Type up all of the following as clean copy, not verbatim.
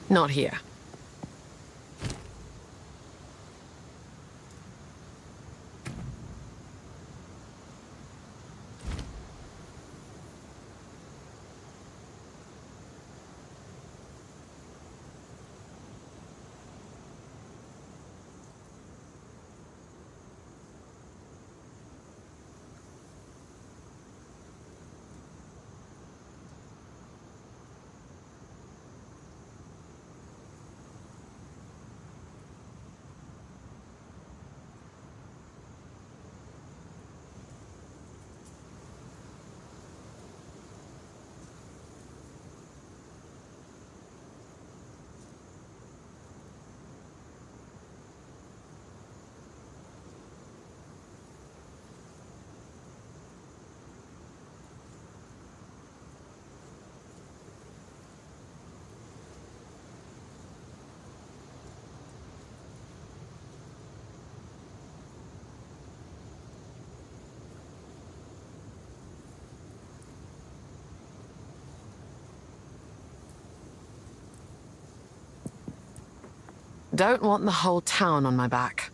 Not here. Don't want the whole town on my back.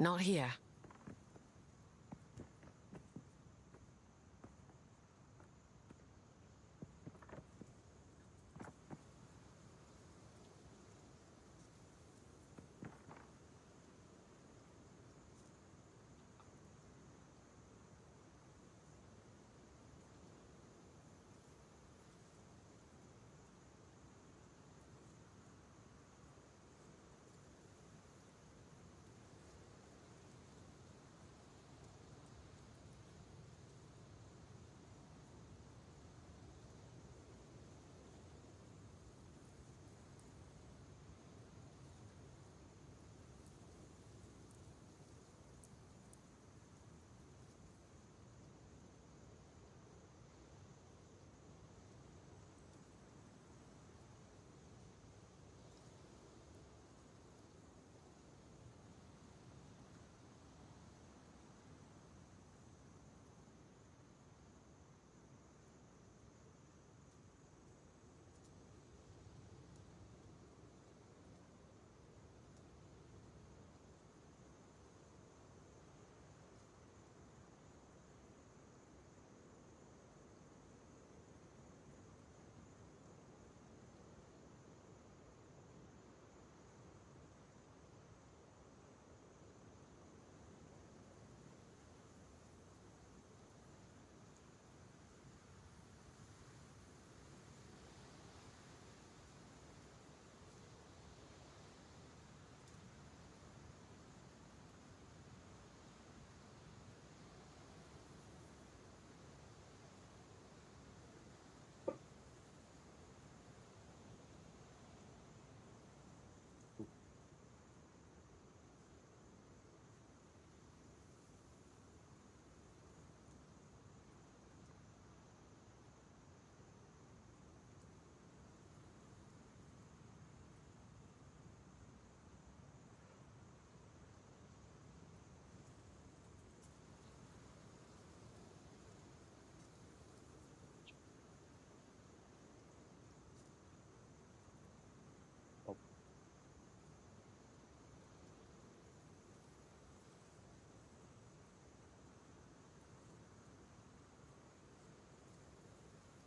Not here.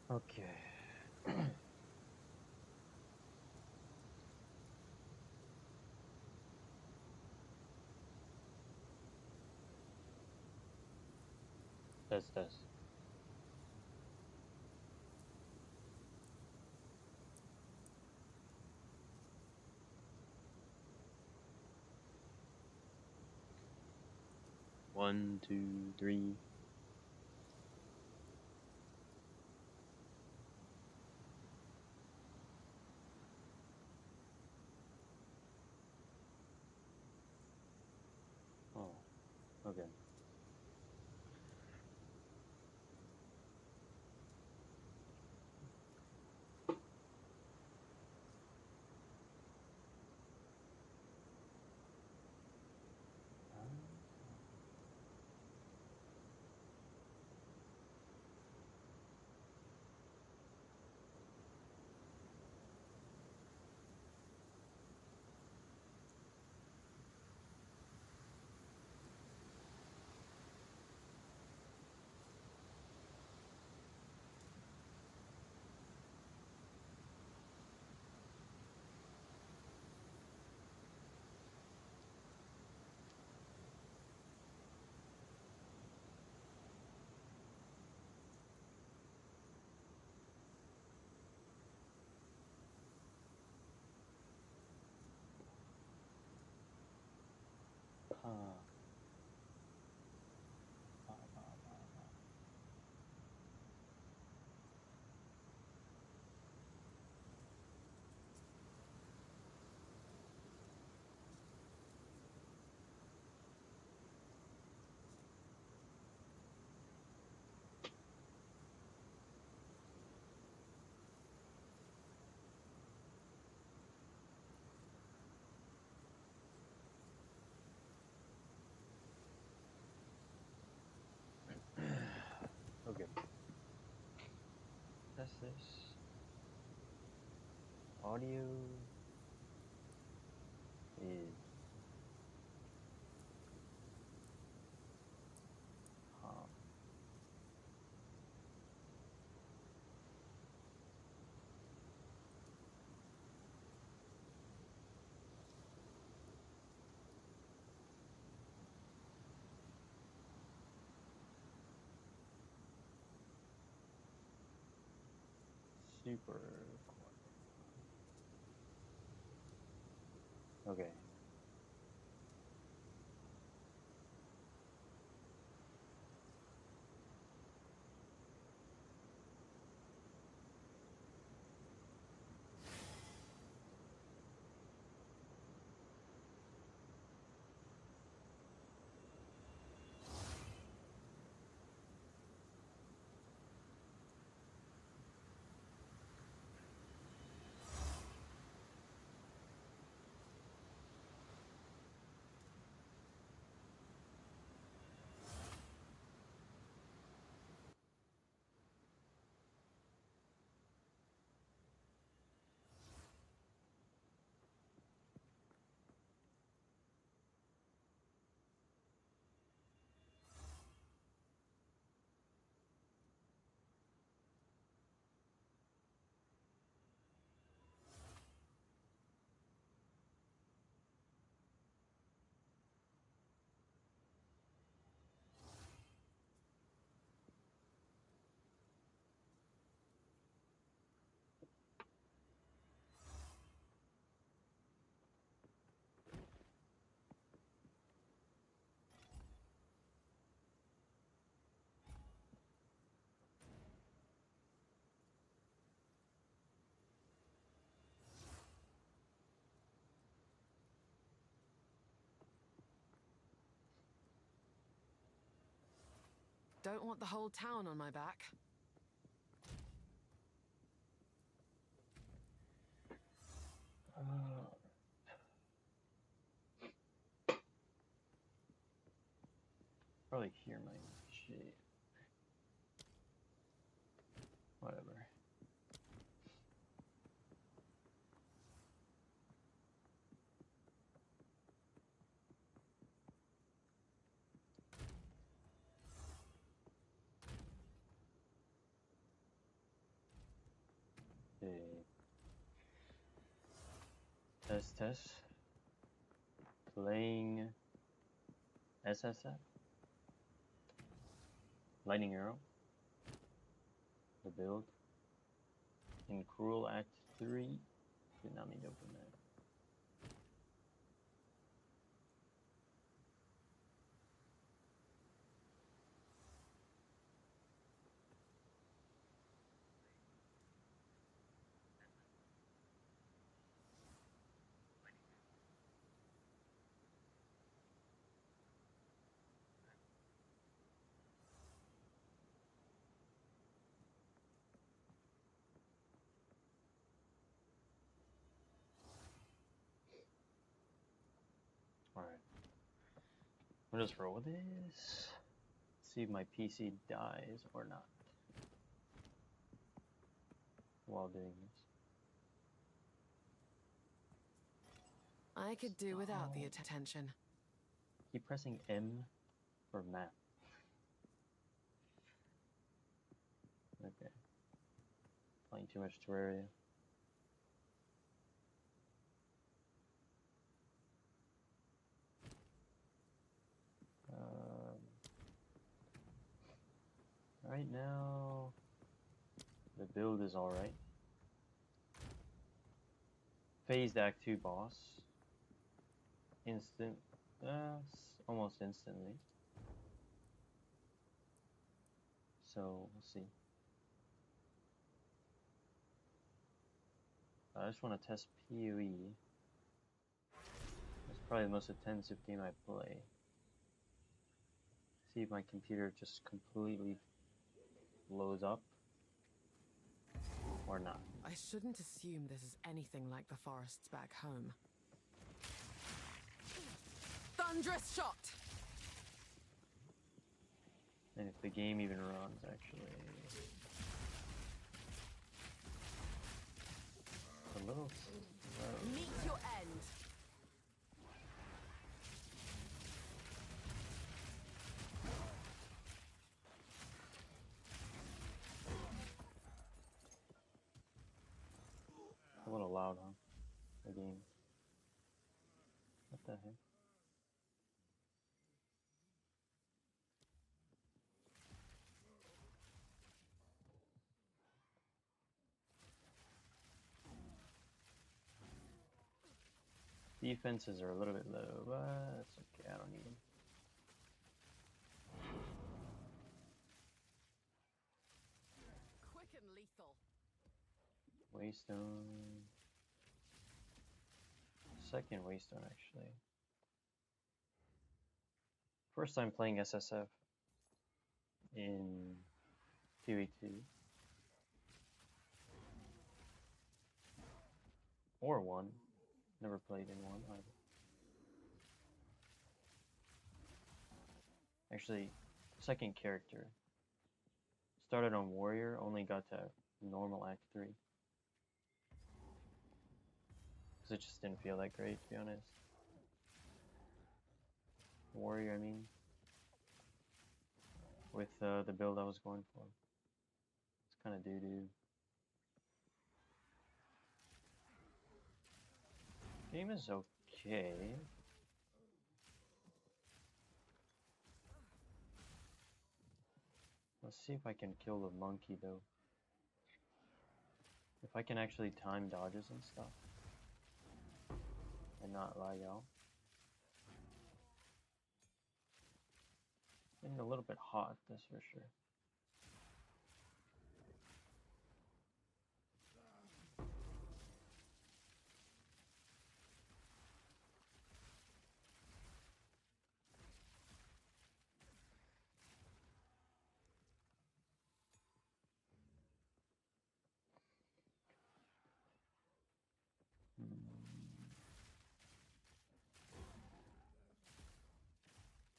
Okay. Test. One, two, three. Oh, okay. Pa. Pa. Okay. Test this. Audio is palm. Super recording. Okay. Don't want the whole town on my back. Probably hear my shit. Whatever. Test. Playing SSF. Lightning Arrow. The build. In Cruel Act 3. Did not mean to open that. Alright. I'll just roll with this. See if my PC dies or not while doing this. I could do without the attention. Keep pressing M for map. Okay. Playing too much Terraria. Right now, the build is alright. Phased Act 2 boss. Almost instantly. So, we'll see. I just want to test PoE. It's probably the most intensive game I play. See if my computer just completely blows up or not. I shouldn't assume this is anything like the forests back home. Thunderous shot! And if the game even runs, actually. It's a little slow. Meet your end! A little loud, huh? The game. What the heck? Defenses are a little bit low, but that's okay, I don't need them. Quick and lethal. Waystone. Second Waystone, actually. First time playing SSF in PoE2. Or 1. Never played in 1 either. Actually, second character. Started on Warrior, only got to normal Act 3. Because it just didn't feel that great, to be honest. Warrior, I mean. With the build I was going for. It's kind of doo-doo. Game is okay. Let's see if I can kill the monkey though. If I can actually time dodges and stuff. And not lag out. Getting a little bit hot, that's for sure.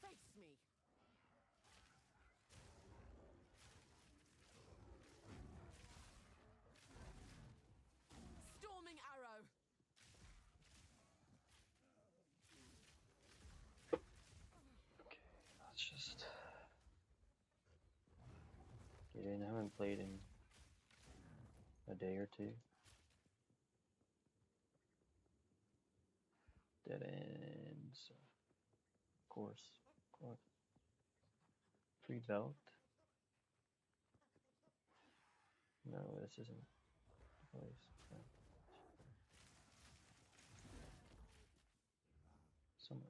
Face me! Storming arrow! Okay, let's just get in. I haven't played in a day or two. Dead ends. Of course. Of course. Free belt. No, this isn't the place. No. Somewhere.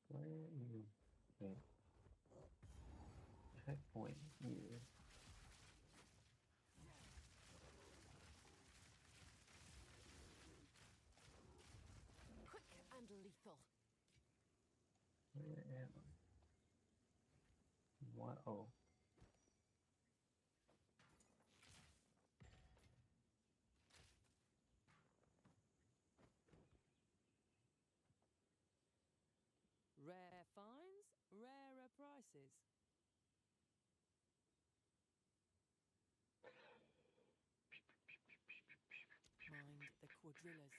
Where are you? Wait. Checkpoint here. Quick and lethal. Where am I? What? Oh. Rare finds, rarer prices. Mind the quadrillas.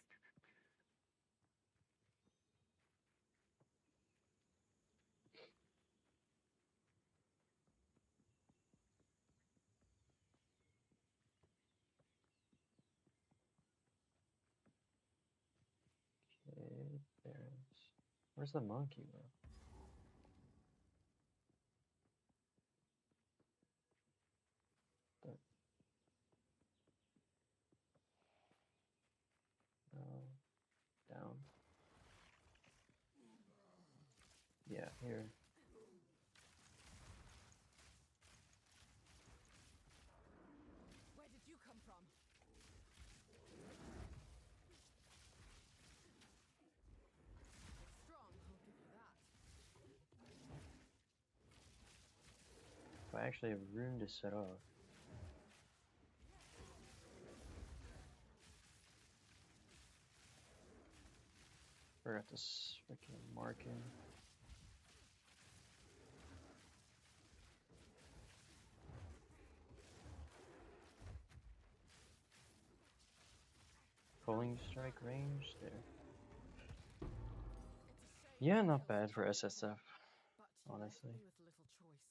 Okay, Barrens. Where's the monkey, bro? The- No. Down. Yeah, here. Where did you come from? Strong, I'll give you that. If I actually have room to set off. Forgot to freaking mark him. Pulling strike range there. It's a shame Yeah, to not kill bad for such a SSF, but you left honestly. me with little choice.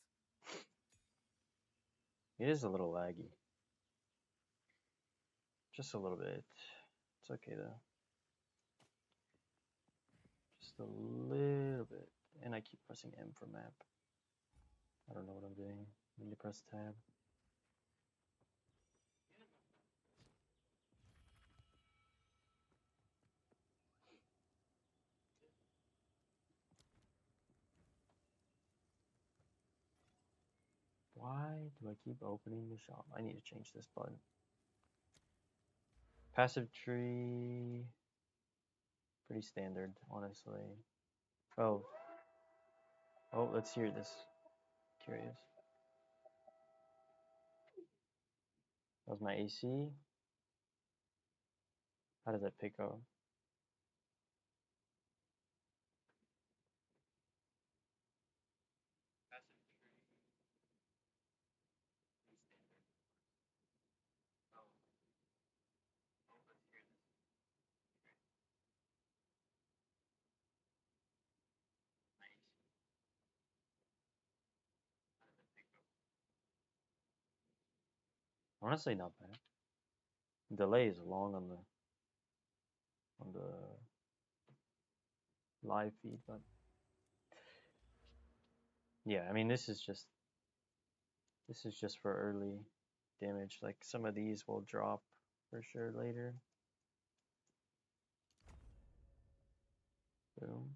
It is a little laggy. Just a little bit. It's okay though. Just a little bit. And I keep pressing M for map. I don't know what I'm doing. I need to press tab. Why do I keep opening the shop? I need to change this button. Passive tree. Pretty standard, honestly. Oh. Oh, let's hear this. Curious. That was my AC. How does that pick up? Honestly, not bad. Delay is long on the live feed, but yeah, I mean this is just for early damage. Like some of these will drop for sure later. Boom.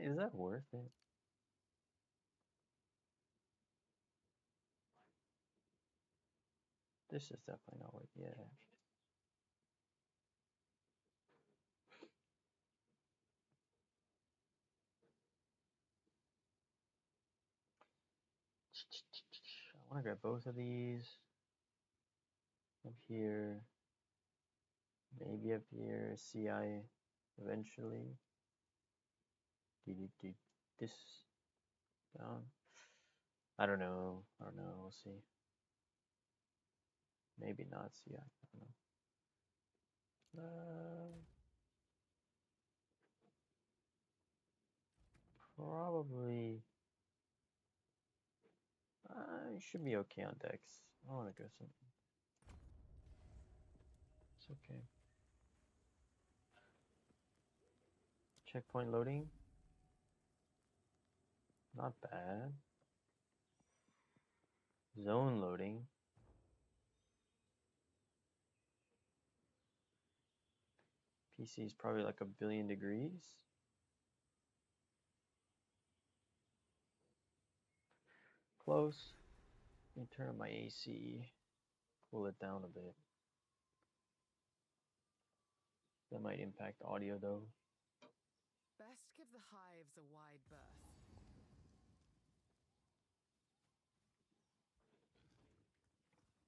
Is that worth it? This is definitely not worth it. Yeah. I want to grab both of these. Up here. Maybe up here. CI eventually. This down. I don't know. We'll see. Maybe not. See, I don't know. Probably. I should be okay on Dex. I want to go something. It's okay. Checkpoint loading. Not bad. Zone loading. PC is probably like 1,000,000,000 degrees. Close. Let me turn on my AC. Cool it down a bit. That might impact audio though. Best give the hives a wide berth.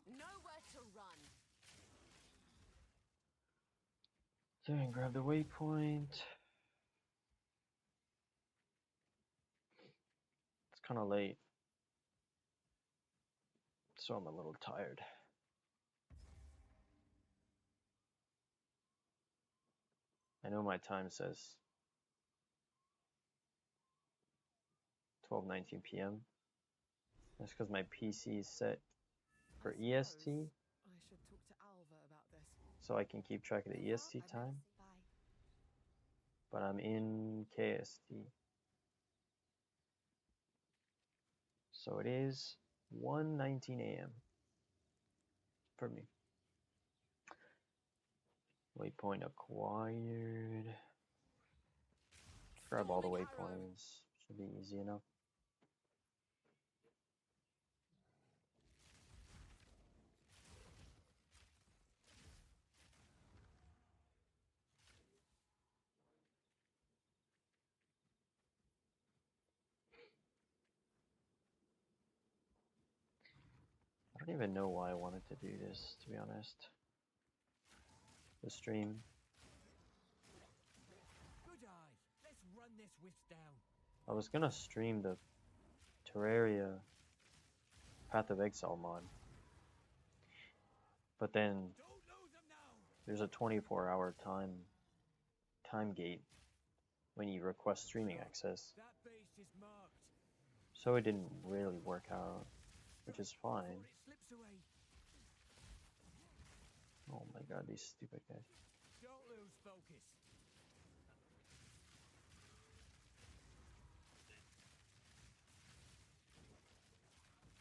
Nowhere to run. Then grab the waypoint. It's kind of late, so I'm a little tired. I know my time says 12:19 p.m. That's because my PC is set for EST, I should talk to Alva about this. so I can keep track of the EST time. But I'm in KST. So it is 1:19 a.m. for me. Waypoint acquired. Grab all the waypoints. Should be easy enough. I don't even know why I wanted to do this, to be honest. The stream. Good eye. Let's run this whiff down. I was gonna stream the Terraria Path of Exile mod, but then Don't lose them now. there's a 24-hour time gate when you request streaming access, That base is marked. so it didn't really work out, which is fine. Before it slips away. Oh my god, these stupid guys. Don't lose focus.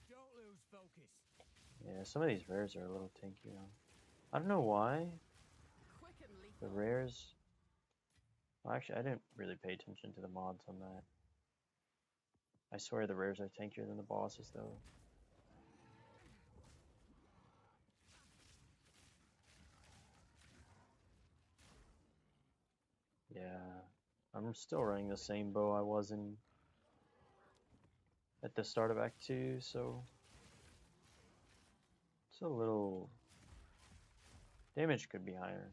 Don't lose focus. Yeah, some of these rares are a little tanky now. I don't know why Quick and the lethal. rares. Well, actually, I didn't really pay attention to the mods on that. I swear the rares are tankier than the bosses, though. Yeah, I'm still running the same bow I was in at the start of Act 2, so it's a little... damage could be higher.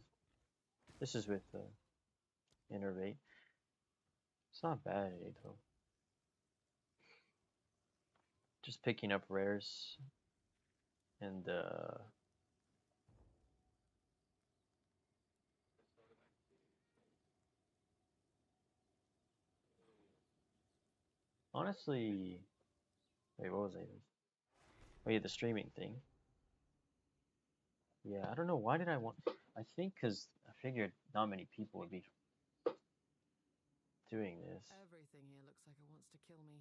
This is with the Innervate. It's not bad, though. Just picking up rares and honestly, wait, what was I? Oh yeah, the streaming thing. Yeah, I don't know, why did I want... I think because I figured not many people would be doing this. Everything here looks like it wants to kill me.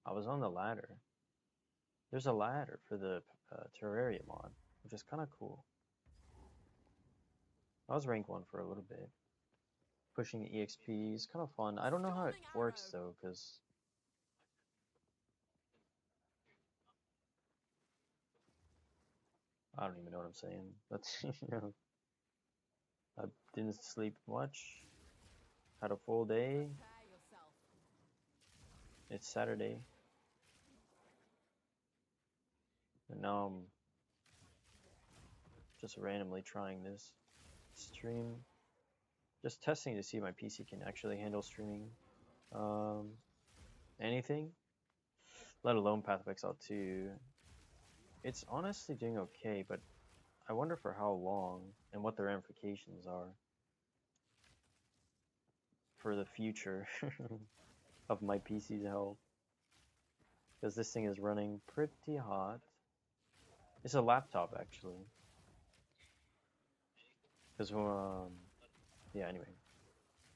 I was on the ladder. There's a ladder for the Terraria mod, which is kind of cool. I was rank 1 for a little bit. Pushing the EXP is kind of fun. I don't know how it works though, because I don't even know what I'm saying. But you know, I didn't sleep much. Had a full day. Prepare yourself. It's Saturday. And now I'm just randomly trying this stream. Just testing to see if my PC can actually handle streaming anything. let alone Path of Exile 2. It's honestly doing okay, but I wonder for how long and what the ramifications are for the future of my PC's health. Because this thing is running pretty hot. It's a laptop, actually. Because, yeah, anyway.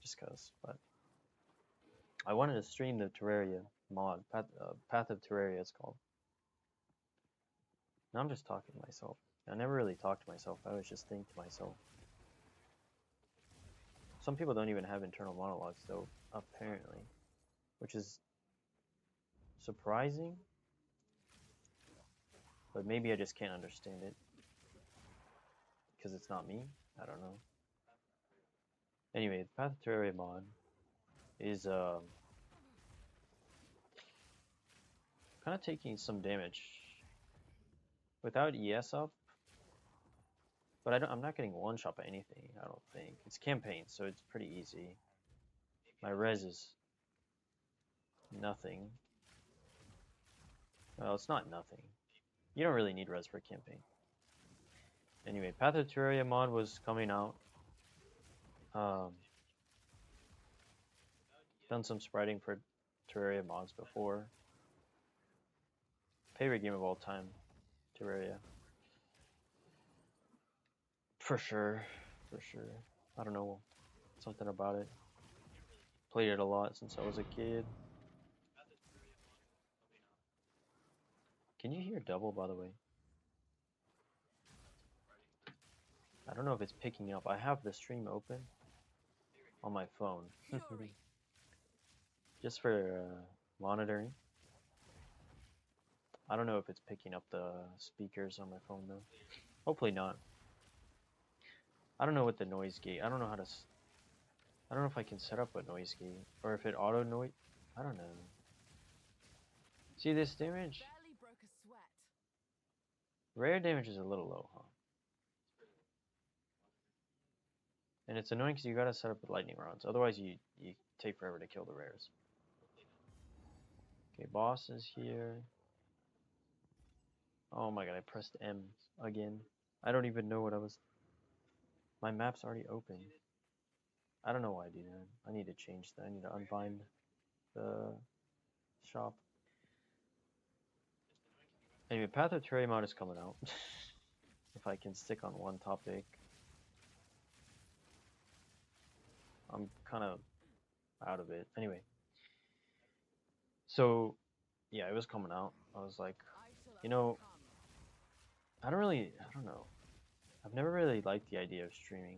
Just because, but I wanted to stream the Terraria mod, Path of Terraria it's called. Now I'm just talking to myself. I never really talk to myself, I always just think to myself. Some people don't even have internal monologues though, apparently. Which is surprising. But maybe I just can't understand it. Because it's not me, I don't know. Anyway, the Path of Terraria mod is kind of taking some damage without ES up, but I'm not getting one shot by anything. I don't think it's campaign, so it's pretty easy. My res is nothing. Well, it's not nothing. You don't really need res for campaign. Anyway, Path of Terraria mod was coming out. Done some spriting for Terraria mods before. Favorite game of all time, Terraria. For sure, for sure. I don't know, something about it. Played it a lot since I was a kid. Can you hear double, by the way? I don't know if it's picking up. I have the stream open on my phone. Just for monitoring. I don't know if it's picking up the speakers on my phone though. Hopefully not. I don't know what the noise gate. I don't know how to. I don't know if I can set up a noise gate or if it auto noise. I don't know. See this damage? Barely broke a sweat. Rare damage is a little low, huh? And it's annoying because you gotta set up with lightning rounds. Otherwise, you take forever to kill the rares. Okay, boss is here. Oh my god, I pressed M again. I don't even know what I was. My map's already open. I don't know why I do that. I need to change that. I need to unbind the shop. Anyway, Path of Terraria mod is coming out. If I can stick on one topic. I'm kind of out of it. Anyway. So, yeah, it was coming out. I was like, you know, I don't know. I've never really liked the idea of streaming.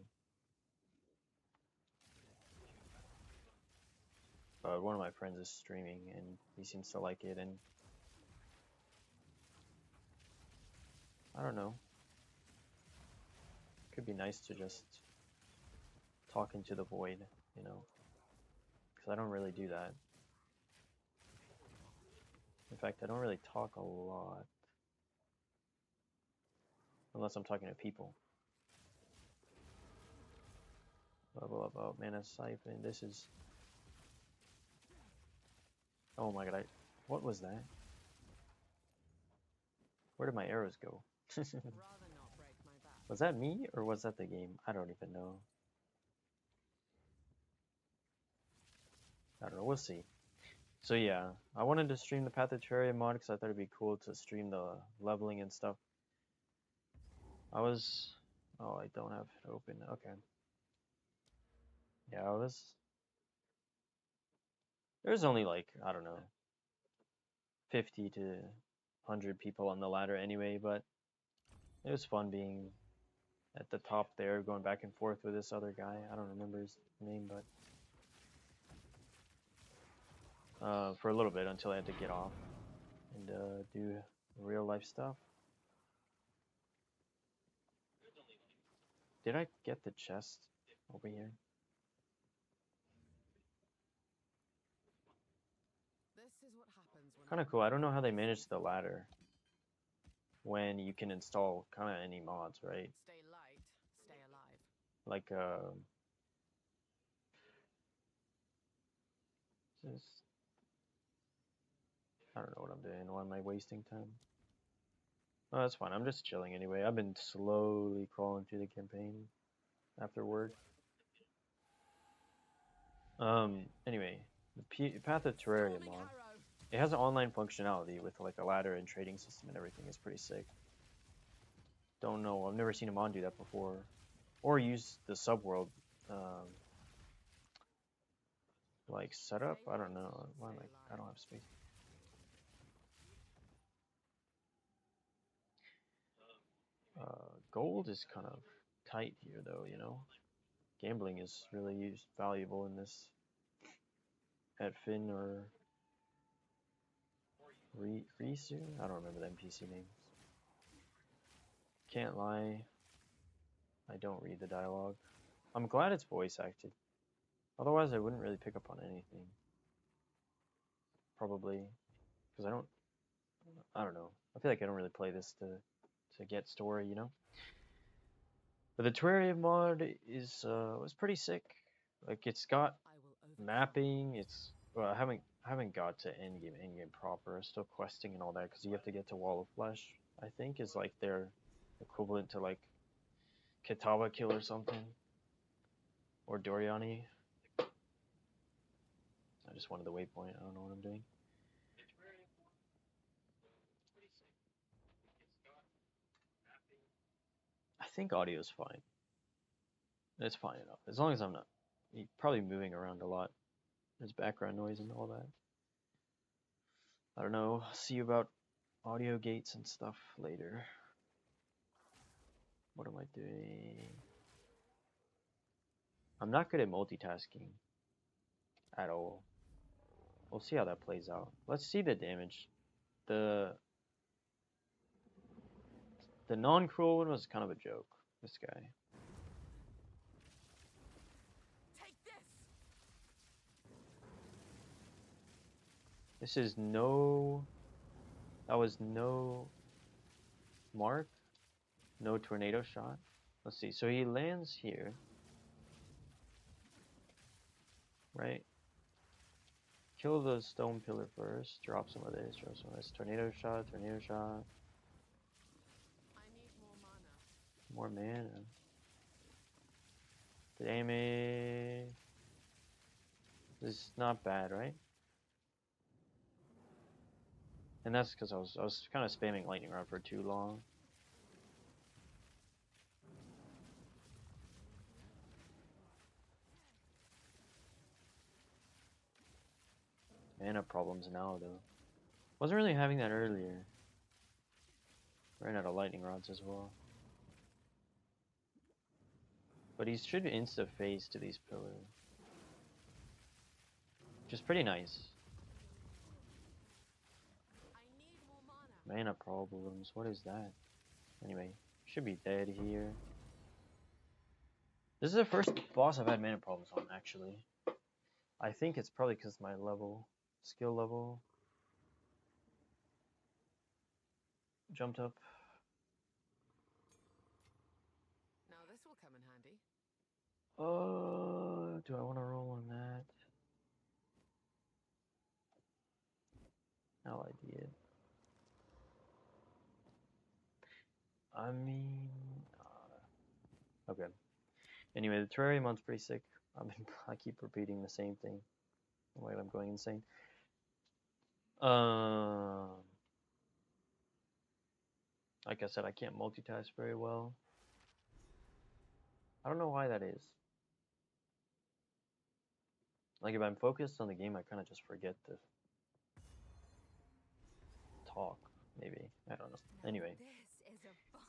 But one of my friends is streaming and he seems to like it, and I don't know. Could be nice to just talk into the void, you know, because I don't really do that. In fact, I don't really talk a lot. Unless I'm talking to people. Level up, oh, Mana Siphon, this is... Oh my god, what was that? Where did my arrows go? Rather not break my back. Was that me, or was that the game? I don't even know. I don't know, we'll see. So yeah, I wanted to stream the Path of Terraria mod because I thought it'd be cool to stream the leveling and stuff. Oh, I don't have it open, okay. Yeah, there's only like, I don't know, 50 to 100 people on the ladder anyway, but it was fun being at the top there, going back and forth with this other guy. I don't remember his name, but for a little bit until I had to get off and do real life stuff. Did I get the chest over here? This is what happens when Kind of cool. I don't know how they manage the ladder when you can install kind of any mods, right? Stay light, stay alive. Like I don't know what I'm doing. Why am I wasting time? Oh, that's fine. I'm just chilling anyway. I've been slowly crawling through the campaign after work. Anyway, the Path of Terraria Storming mod. Harrow. It has an online functionality with like a ladder and trading system and everything. It's pretty sick. Don't know. I've never seen a mod do that before, or use the subworld like setup. I don't know. Why am I don't have space. Gold is kind of tight here, though. You know, gambling is really valuable in this. At Finn or Risu? I don't remember the NPC names. Can't lie, I don't read the dialogue. I'm glad it's voice acted. Otherwise, I wouldn't really pick up on anything. Probably, because I don't know. I feel like I don't really play this to get story, you know. But the Terraria mod is was pretty sick. Like it's got I will overcome. mapping. It's well, I haven't got to endgame proper. I'm still questing and all that because you have to get to Wall of Flesh. I think is like their equivalent to like Kitava Kill or something, or Doriani. I just wanted the waypoint. I don't know what I'm doing. I think audio is fine. It's fine enough as long as I'm not probably moving around a lot. There's background noise and all that. I don't know. See about audio gates and stuff later. What am I doing? I'm not good at multitasking at all. We'll see how that plays out. Let's see the damage. The non-cruel one was kind of a joke. This guy. Take this. This is no. That was no mark. No tornado shot. Let's see. So he lands here. Right? Kill the stone pillar first. Drop some of this. Drop some of this. Tornado shot. Tornado shot. I need more mana. More mana. Damage. This is not bad, right? And that's because I was kind of spamming lightning rod for too long. Mana problems now though. Wasn't really having that earlier. Ran out of lightning rods as well. But he should insta phase to these pillars. Which is pretty nice. I need more mana. Mana problems, what is that? Anyway, should be dead here. This is the first boss I've had mana problems on actually. I think it's probably because my skill level jumped up. Now this will come in handy. Do I want to roll on that? No idea. I mean, okay. Anyway, the Terraria mod's pretty sick. I keep repeating the same thing. Like I'm going insane. Like I said, I can't multitask very well. I don't know why that is. Like if I'm focused on the game, I kind of just forget to talk. Maybe I don't know. Anyway, This is a find.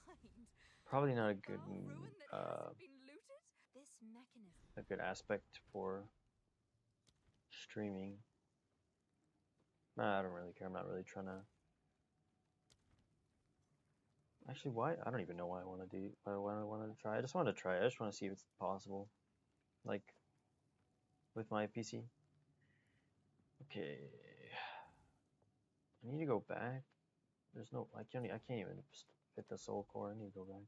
probably not a good Ruin that hasn't been looted. This mechanism. a good aspect for streaming. Nah, I don't really care. I'm not really trying to. Actually, why? I don't even know why I want to do. Why I wanted to try. I just want to try. I just want to see if it's possible. Like with my PC. Okay. I need to go back. There's no. I can't even fit the soul core. I need to go back.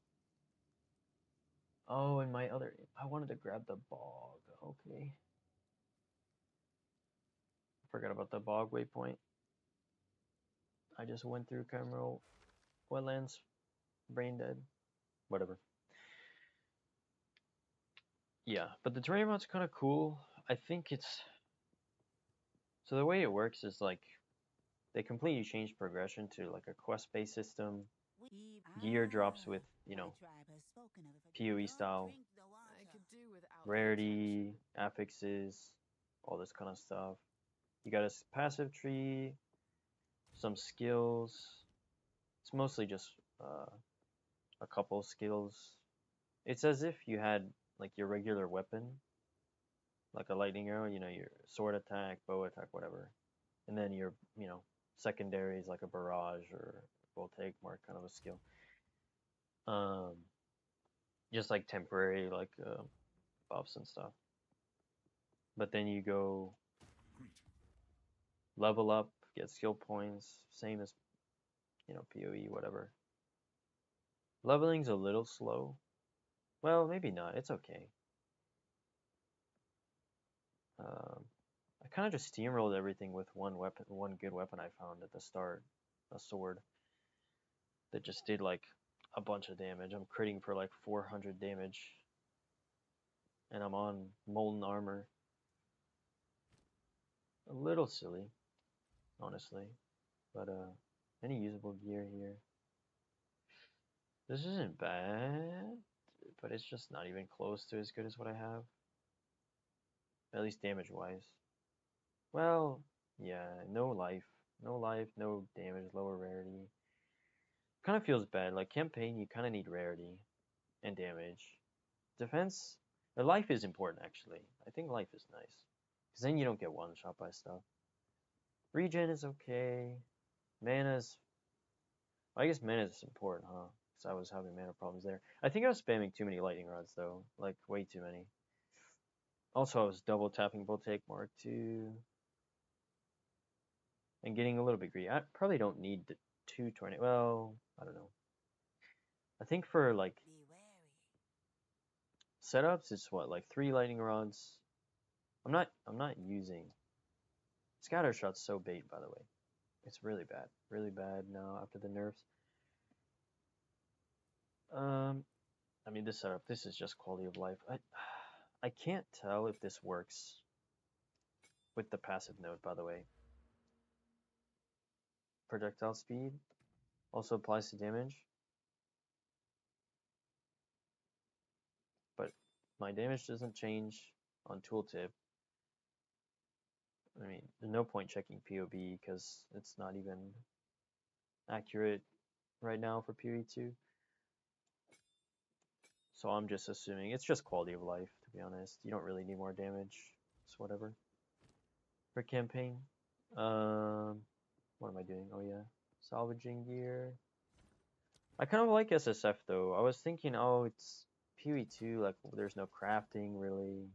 Oh, and my other. I wanted to grab the bog. Okay. Forgot about the bog waypoint. I just went through Cameron Wetlands, brain dead, whatever. Yeah, but the terrain mod's kind of cool. I think it's so the way it works is like they completely changed progression to like a quest-based system. Gear drops with, you know, PoE style, I could do without the rarity, attention. affixes, all this kind of stuff. You got a passive tree, some skills. It's mostly just a couple skills. It's as if you had like your regular weapon, like a lightning arrow, you know, your sword attack, bow attack, whatever. And then your, you know, secondaries like a barrage or voltaic mark kind of a skill. Just like temporary like buffs and stuff. But then you go level up, get skill points, same as, you know, PoE, whatever. Leveling's a little slow. Well, maybe not. It's okay. I kind of just steamrolled everything with one weapon, one good weapon I found at the start, a sword that just did like a bunch of damage. I'm critting for like 400 damage, and I'm on molten armor. A little silly, honestly, but any usable gear here. This isn't bad, but it's just not even close to as good as what I have. At least damage-wise. Well, yeah, no life, no damage, lower rarity. Kind of feels bad. Like campaign, you kind of need rarity and damage. Defense, the life is important actually. I think life is nice, because then you don't get one shot by stuff. Regen is okay. Mana's, I guess mana is important, huh? Because I was having mana problems there. I think I was spamming too many lightning rods though, like way too many. Also, I was double tapping Voltaic Mark II and getting a little bit greedy. I probably don't need the 2 tornado. Well, I don't know. I think for like setups, it's what, like 3 lightning rods. I'm not using scatter shot's so bait, by the way. It's really bad now after the nerfs. I mean, this setup, this is just quality of life. I can't tell if this works with the passive node, by the way. Projectile speed also applies to damage, but my damage doesn't change on tooltip. I mean, there's no point checking POB because it's not even accurate right now for PoE 2. So I'm just assuming it's just quality of life, to be honest. You don't really need more damage. It's whatever. For campaign. What am I doing? Oh yeah. Salvaging gear. I kind of like SSF though. I was thinking, oh, it's PoE 2, like there's no crafting really,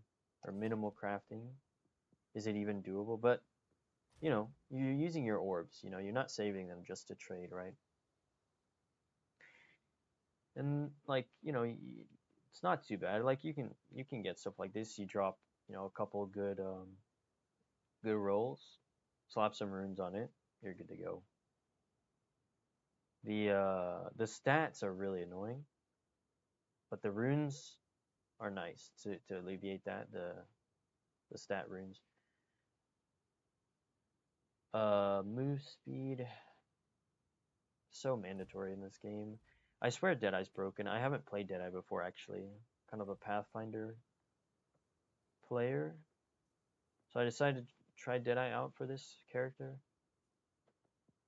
or minimal crafting. Is it even doable? But, you know, you're using your orbs, you know, you're not saving them just to trade, right? And like, you know, it's not too bad. Like you can get stuff like this. You drop, you know, a couple good good rolls, slap some runes on it, you're good to go. The stats are really annoying, but the runes are nice to alleviate that, the stat runes. Move speed, so mandatory in this game. I swear Deadeye's broken. I haven't played Deadeye before actually. Kind of a Pathfinder player. So I decided to try Deadeye out for this character.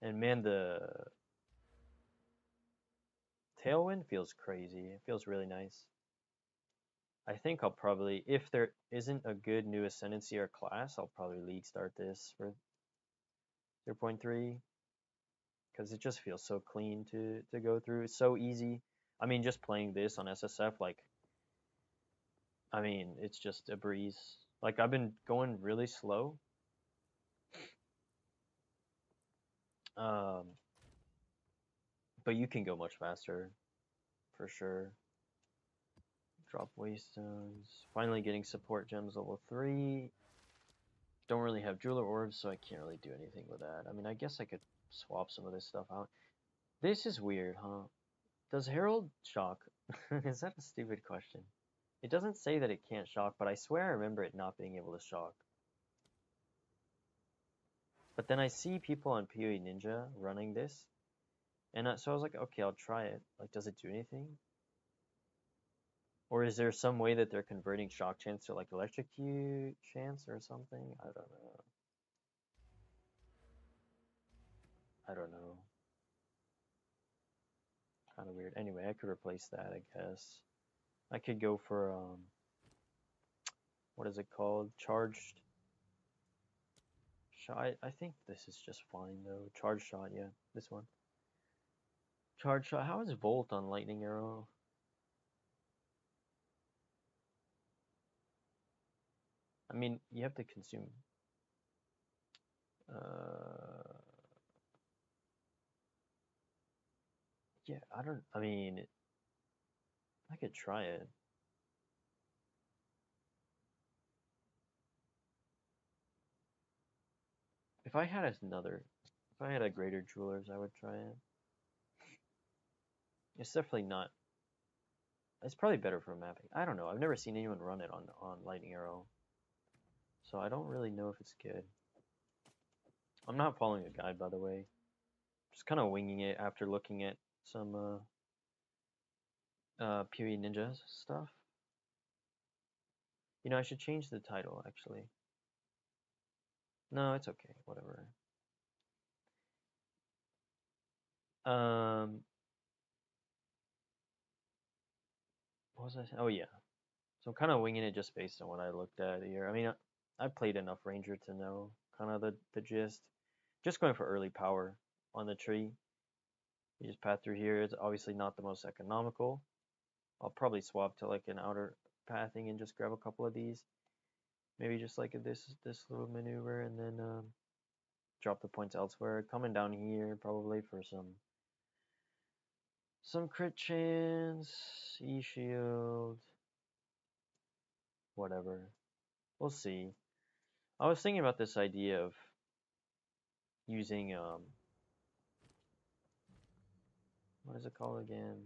And man, the Tailwind feels crazy. It feels really nice. I think I'll probably, if there isn't a good new Ascendancy or class, I'll probably league start this for 0.3. Because it just feels so clean to go through. It's so easy. I mean, just playing this on SSF, like, I mean, it's just a breeze. Like, I've been going really slow. But you can go much faster, for sure. Drop Waystones. Finally getting support gems level 3. don't really have jeweler orbs, so I can't really do anything with that. I mean, I guess I could swap some of this stuff out. This is weird, huh? Does Herald shock? Is that a stupid question? It doesn't say that it can't shock, but I swear I remember it not being able to shock. But then I see people on PoE Ninja running this, and so I was like, okay, I'll try it. Like, does it do anything? Or is there some way that they're converting shock chance to like electrocute chance or something? I don't know. I don't know. Kind of weird. Anyway, I could replace that, I guess. I could go for what is it called? Charged shot. I think this is just fine though. Charged shot, yeah, this one. Charged shot. How is Volt on Lightning Arrow? I mean, you have to consume. Yeah, I mean, I could try it. If I had a greater jewelers, I would try it. It's definitely not. It's probably better for mapping. I don't know. I've never seen anyone run it on Lightning Arrow, so I don't really know if it's good. I'm not following a guide, by the way. Just kind of winging it after looking at some PoE Ninja stuff. You know, I should change the title, actually. No, it's okay. Whatever. What was I saying? Oh, yeah. So I'm kind of winging it just based on what I looked at here. I mean, I played enough Ranger to know kind of the gist. Just going for early power on the tree. You just path through here. It's obviously not the most economical. I'll probably swap to like an outer pathing and just grab a couple of these. Maybe just like this little maneuver, and then drop the points elsewhere. Coming down here probably for some crit chance, E-shield, whatever. We'll see. I was thinking about this idea of using what is it called again?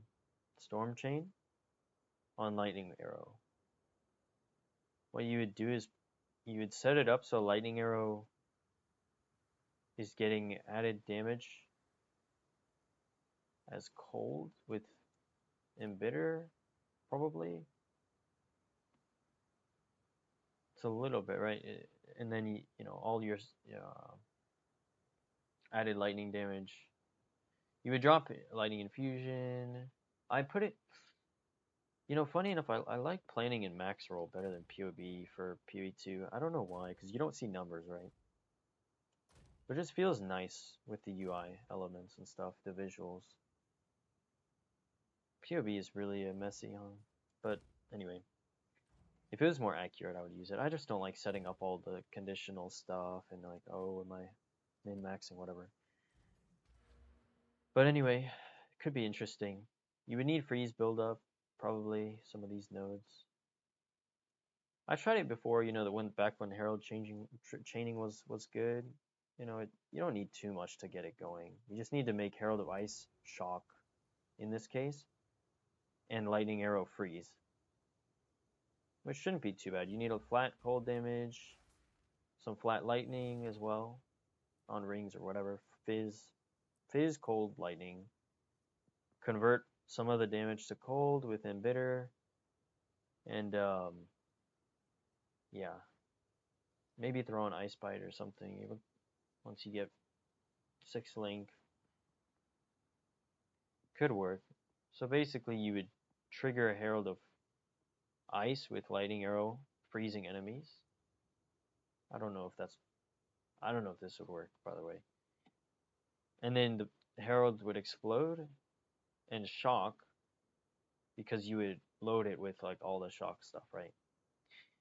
Storm Chain on Lightning Arrow. What you would do is you would set it up so Lightning Arrow is getting added damage as cold with Embitter, probably. It's a little bit, right? And then you know all your added lightning damage. You would drop lightning infusion. I put it. You know, funny enough, I like planning in max roll better than PoB for PoE2. I don't know why, because you don't see numbers, right? But it just feels nice with the UI elements and stuff, the visuals. PoB is really messy, huh? But anyway, if it was more accurate, I would use it. I just don't like setting up all the conditional stuff and like, oh, am I min-maxing, whatever. But anyway, it could be interesting. You would need freeze buildup, probably, some of these nodes. I tried it before, you know, back when Herald chaining was good. You know, you don't need too much to get it going. You just need to make Herald of Ice shock, in this case, and Lightning Arrow freeze, which shouldn't be too bad. You need a flat cold damage, some flat lightning as well, on rings or whatever. Fizz, cold, lightning. Convert some of the damage to cold with Embitter, and yeah, maybe throw an Ice Bite or something. Once you get 6 link, could work. So basically, you would trigger a Herald of Ice with Lightning Arrow, freezing enemies. I don't know if this would work, by the way. And then the Herald would explode and shock, because you would load it with like all the shock stuff, right?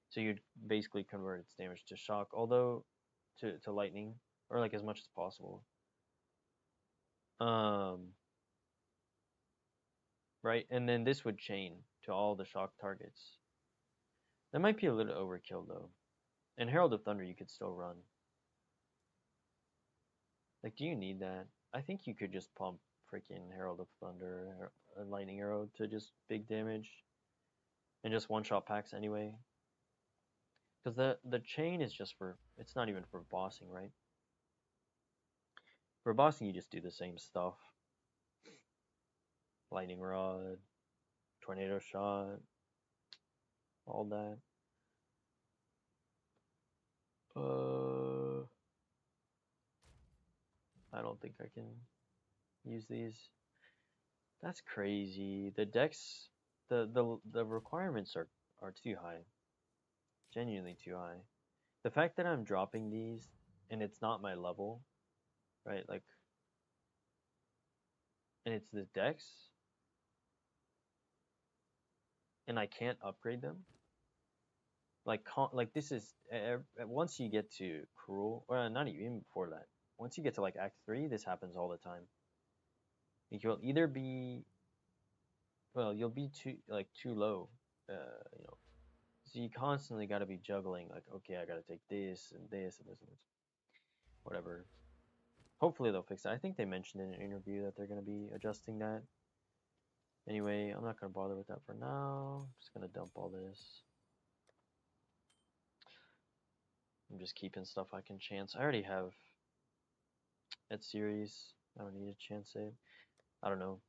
So you'd basically convert its damage to shock, although to lightning, or like as much as possible. Right, and then this would chain to all the shock targets. That might be a little overkill though. And Herald of Thunder you could still run. Like, do you need that? I think you could just pump freaking Herald of Thunder and Lightning Arrow to just big damage. And just one-shot packs anyway. Because the chain is just for, it's not even for bossing, right? For bossing you just do the same stuff. Lightning Rod, Tornado Shot, all that. I don't think I can use these. That's crazy. The decks, the requirements are too high. Genuinely too high. The fact that I'm dropping these and it's not my level, right? Like, and it's the decks, and I can't upgrade them. Like this is once you get to Cruel, or not even before that. Once you get to like Act 3, this happens all the time. Like you'll either be, well, you'll be too low, you know. So you constantly got to be juggling. Like, okay, I got to take this and this and this and this, whatever. Hopefully they'll fix it. I think they mentioned in an interview that they're gonna be adjusting that. Anyway, I'm not gonna bother with that for now. I'm just gonna dump all this. I'm just keeping stuff I can chance. I already have Ed series. I don't need a chance save. I don't know.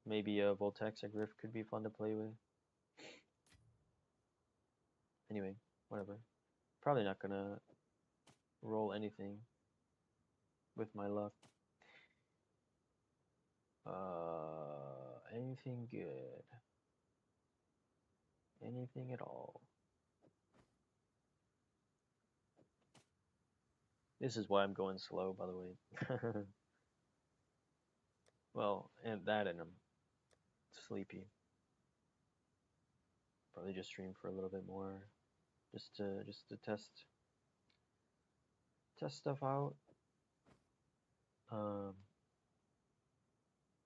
Maybe a Voltex, a Griff could be fun to play with. Anyway, whatever. Probably not gonna roll anything with my luck. Anything good? Anything at all? This is why I'm going slow, by the way. Well, and that, and I'm sleepy. Probably just stream for a little bit more, just to test stuff out.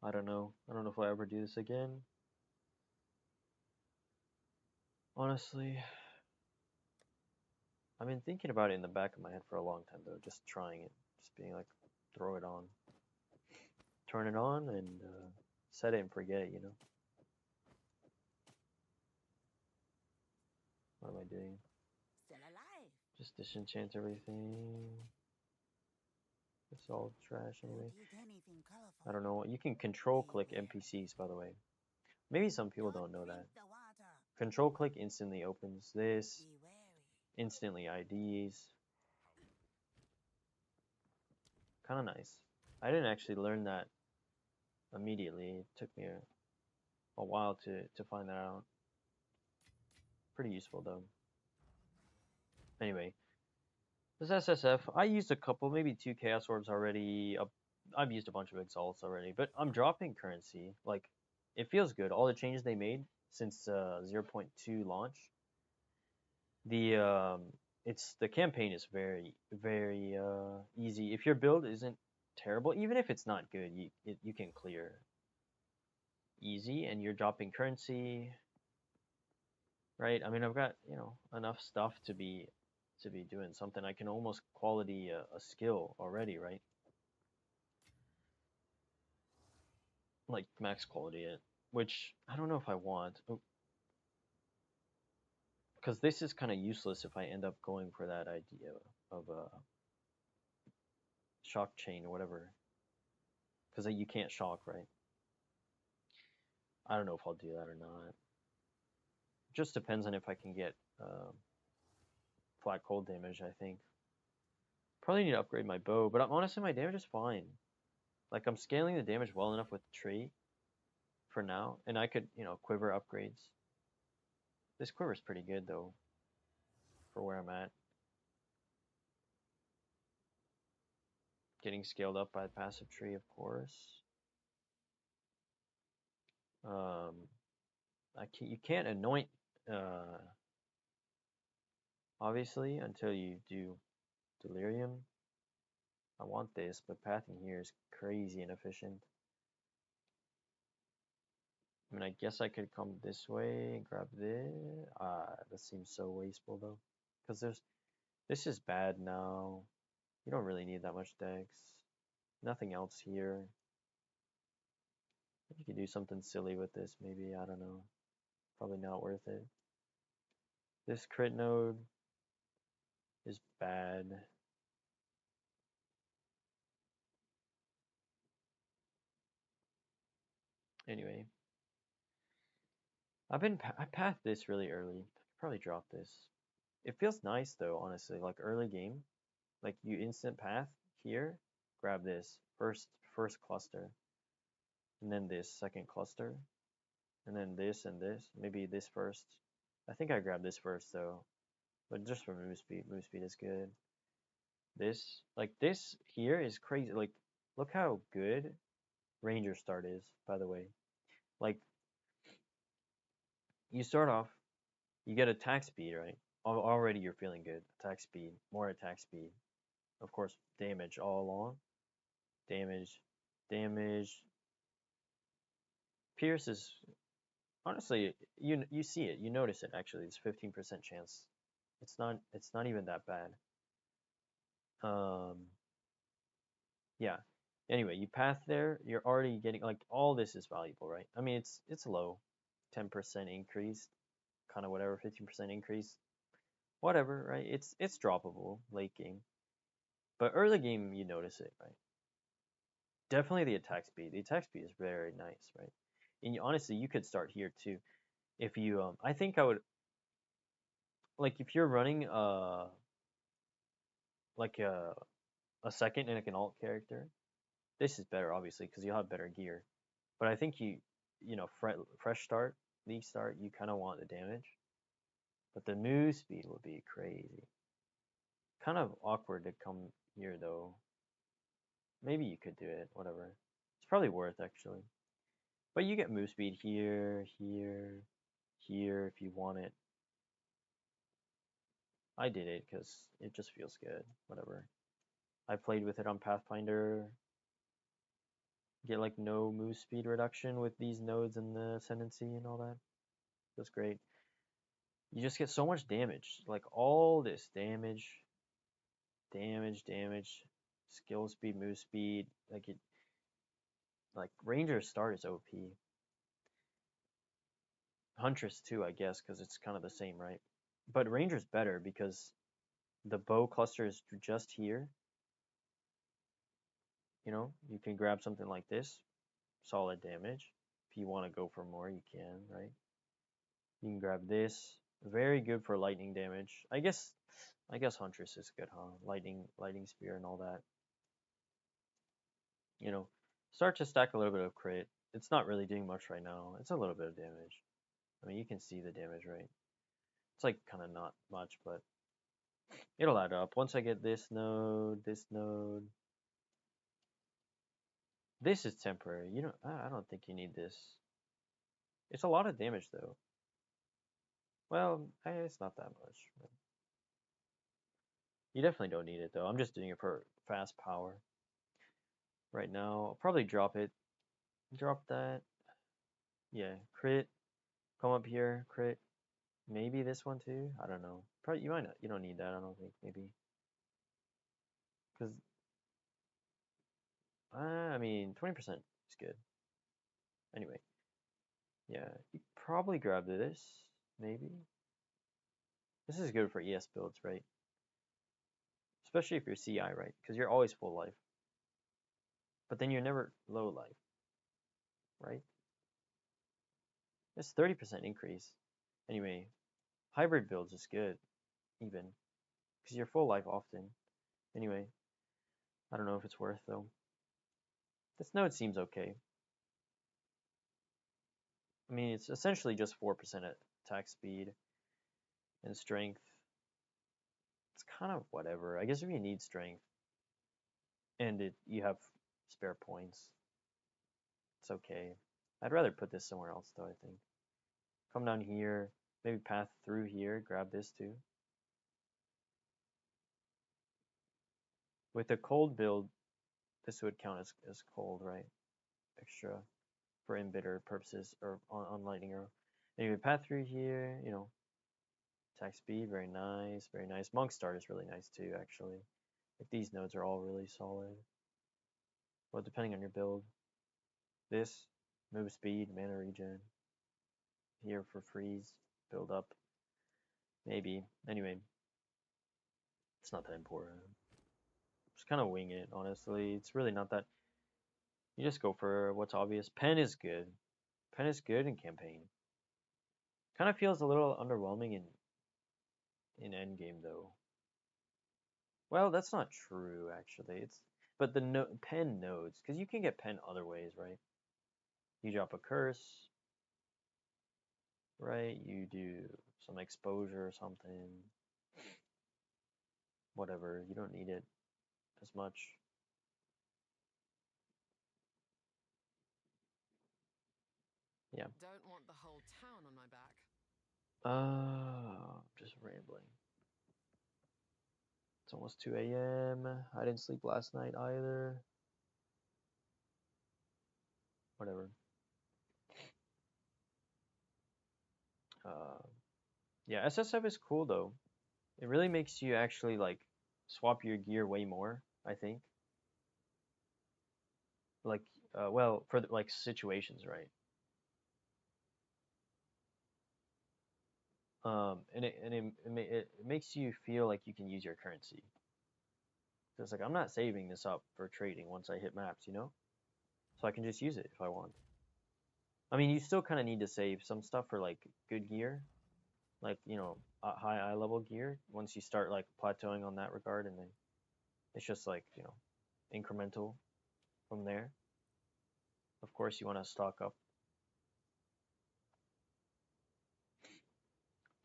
I don't know. I don't know if I'll ever do this again. Honestly, I've been thinking about it in the back of my head for a long time, though. Just trying it, just being like, throw it on, turn it on, and set it and forget it. You know. What am I doing? Still alive. Just disenchant everything. It's all trash anyway. I don't know. You can control click NPCs, by the way. Maybe some people don't know that. Control click instantly opens this, instantly IDs. Kind of nice. I didn't actually learn that immediately. It took me a while to find that out. Pretty useful though. Anyway, this SSF, I used a couple, maybe 2 Chaos Orbs already. I've used a bunch of Exalts already, but I'm dropping currency. Like, it feels good. All the changes they made since 0.2 launch. The campaign is very, very easy. If your build isn't terrible, even if it's not good, you can clear easy, and you're dropping currency, right? I mean, I've got, you know, enough stuff to be doing something. I can almost quality a skill already, right? Like max quality it, which I don't know if I want. Because this is kind of useless if I end up going for that idea of a shock chain or whatever. Because you can't shock, right? I don't know if I'll do that or not. Just depends on if I can get flat cold damage, I think. Probably need to upgrade my bow, but honestly my damage is fine. Like, I'm scaling the damage well enough with the tree for now, and I could, you know, quiver upgrades. This quiver is pretty good though, for where I'm at. Getting scaled up by the passive tree, of course. You can't anoint, obviously, until you do Delirium. I want this, but pathing here is crazy inefficient. I mean, I guess I could come this way and grab this. That seems so wasteful though. Because this is bad now. You don't really need that much dex. Nothing else here. You could do something silly with this, maybe. I don't know. Probably not worth it. This crit node is bad. Anyway, I pathed this really early. Probably drop this. It feels nice though, honestly. Like early game, like you instant path here, grab this first cluster, and then this second cluster, and then this and this. Maybe this first. I think I grabbed this first though, but just for move speed. Move speed is good. This here is crazy. Like, look how good Ranger start is. By the way, like you start off, you get attack speed, right? Already you're feeling good. Attack speed, more attack speed. Of course, damage all along. Damage, damage. Pierce is honestly, you see it, you notice it actually. It's 15% chance. It's not even that bad. Yeah. Anyway, you path there, you're already getting like all this is valuable, right? I mean, it's low, 10% increase, kind of whatever, 15% increase, whatever, right? It's droppable late game, but early game you notice it, right? Definitely the attack speed. The attack speed is very nice, right? And honestly, you could start here too. If you I think I would like if you're running like a second and like an alt character. This is better obviously because you'll have better gear. But I think you know fresh start, league start, you kind of want the damage. But the move speed would be crazy. Kind of awkward to come here though. Maybe you could do it, whatever. It's probably worth actually. But you get move speed here, here, here if you want it. I did it because it just feels good, whatever. I played with it on Pathfinder. Get like no move speed reduction with these nodes and the ascendancy and all that. Feels great. You just get so much damage. Like all this damage, damage, skill speed, move speed. Like Ranger start is OP. Huntress too, I guess, because it's kind of the same, right? But Ranger's better because the bow cluster is just here. You know, you can grab something like this, solid damage. If you want to go for more, you can, right? You can grab this. Very good for lightning damage. I guess Huntress is good, huh? Lightning spear and all that. You know, start to stack a little bit of crit. It's not really doing much right now. It's a little bit of damage. I mean, you can see the damage, right? It's like kind of not much, but it'll add up. Once I get this node, this is temporary. You know, I don't think you need this. It's a lot of damage though. Well, it's not that much. But you definitely don't need it though. I'm just doing it for fast power. Right now, I'll probably drop it. Drop that. Yeah, crit. Come up here, crit. Maybe this one too. I don't know. Probably you might not. You don't need that. I don't think. Maybe because I mean 20% is good. Anyway, yeah, you probably grab this. Maybe this is good for ES builds, right? Especially if you're CI, right? Because you're always full life. But then you're never low life, right? It's 30% increase. Anyway, hybrid builds is good, even because you're full life often. Anyway, I don't know if it's worth though. This node seems okay. I mean, it's essentially just 4% attack speed and strength. It's kind of whatever. I guess if you need strength and you have spare points, it's okay. I'd rather put this somewhere else though, I think. Come down here, maybe path through here, grab this too. With a cold build, this would count as cold, right? Extra for embittered purposes or on lightning arrow. Anyway, path through here, you know, attack speed, very nice, very nice. Monk start is really nice too, actually. Like these nodes are all really solid. Well, depending on your build. This, move speed, mana regen. Here for freeze, build up. Maybe. Anyway, it's not that important. Just kind of wing it, honestly. It's really not that. You just go for what's obvious. Pen is good. Pen is good in campaign. Kind of feels a little underwhelming in endgame though. Well, that's not true actually. But the pen nodes, because you can get pen other ways, right? You drop a curse, right? You do some exposure or something. Whatever. You don't need it as much. Yeah. Don't want the whole town on my back. Just rambling. It's almost 2 a.m. I didn't sleep last night either. Whatever. Yeah, SSF is cool though. It really makes you actually like swap your gear way more, I think. Like, well, for like situations, right? And it makes you feel like you can use your currency. So it's like I'm not saving this up for trading once I hit maps, you know? So I can just use it if I want. I mean, you still kind of need to save some stuff for like good gear, like, you know, high eye level gear. Once you start like plateauing on that regard, and then it's just like, you know, incremental from there. Of course, you want to stock up.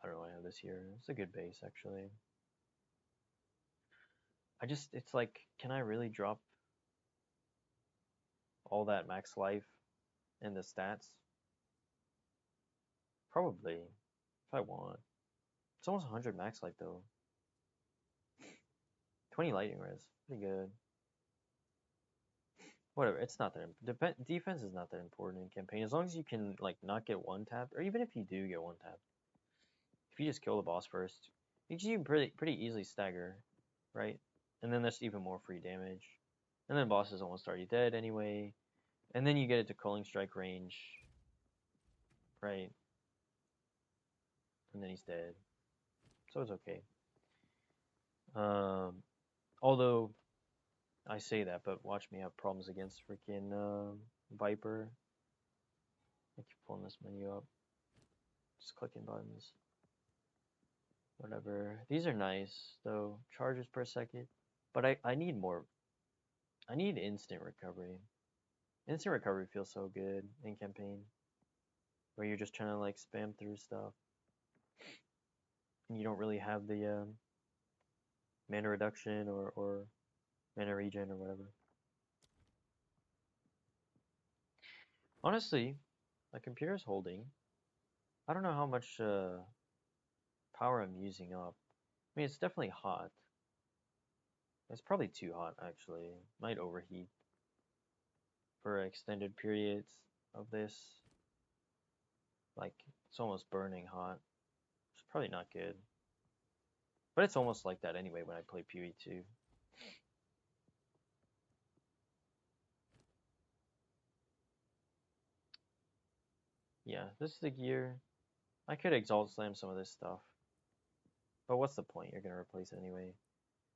I don't know. I have this here. It's a good base actually. It's like, can I really drop all that max life and the stats? Probably, if I want. It's almost 100 max life though. 20 lightning res, pretty good. Whatever, it's not that defense is not that important in campaign as long as you can like not get one tapped, or even if you do get one tapped. If you just kill the boss first, you can pretty easily stagger, right? And then there's even more free damage. And then boss is almost already dead anyway. And then you get it to Culling Strike range, right? And then he's dead. So it's okay. Although I say that, but watch me have problems against freaking Viper. I keep pulling this menu up. Just clicking buttons. Whatever. These are nice, though. Charges per second. But I need more. I need instant recovery. Instant recovery feels so good in campaign. Where you're just trying to like spam through stuff. And you don't really have the mana reduction or mana regen or whatever. Honestly, my computer's holding. I don't know how much power I'm using up. I mean, it's definitely hot. It's probably too hot, actually. Might overheat for extended periods of this. Like, it's almost burning hot. It's probably not good. But it's almost like that anyway when I play PvE2. Yeah, this is the gear. I could Exalt Slam some of this stuff. But what's the point? You're going to replace it anyway.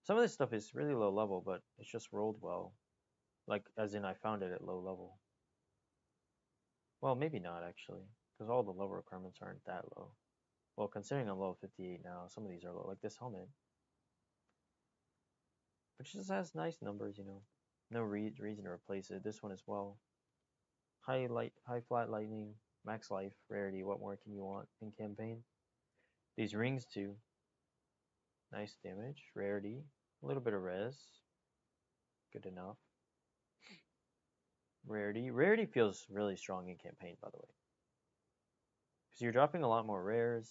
Some of this stuff is really low level, but it's just rolled well. Like, as in I found it at low level. Well, maybe not actually, because all the level requirements aren't that low. Well, considering I'm level 58 now, some of these are low, like this helmet. Which just has nice numbers, you know. No reason to replace it. This one as well. High flat lightning, max life, rarity. What more can you want in campaign? These rings too. Nice damage, rarity, a little bit of res. Good enough. Rarity feels really strong in campaign, by the way. Because you're dropping a lot more rares,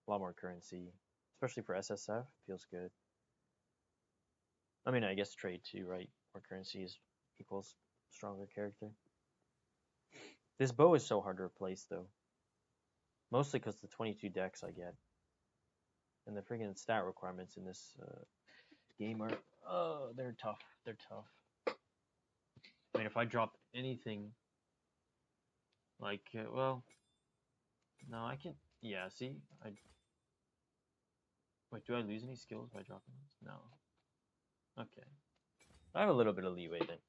a lot more currency, especially for SSF, feels good. I mean, I guess trade too, right? More currency equals stronger character. This bow is so hard to replace though. Mostly because the 22 decks I get. And the freaking stat requirements in this game are, oh, they're tough. They're tough. I mean, if I drop anything, like, well, no, I can, yeah, see, wait, do I lose any skills by dropping this? No. Okay. I have a little bit of leeway then,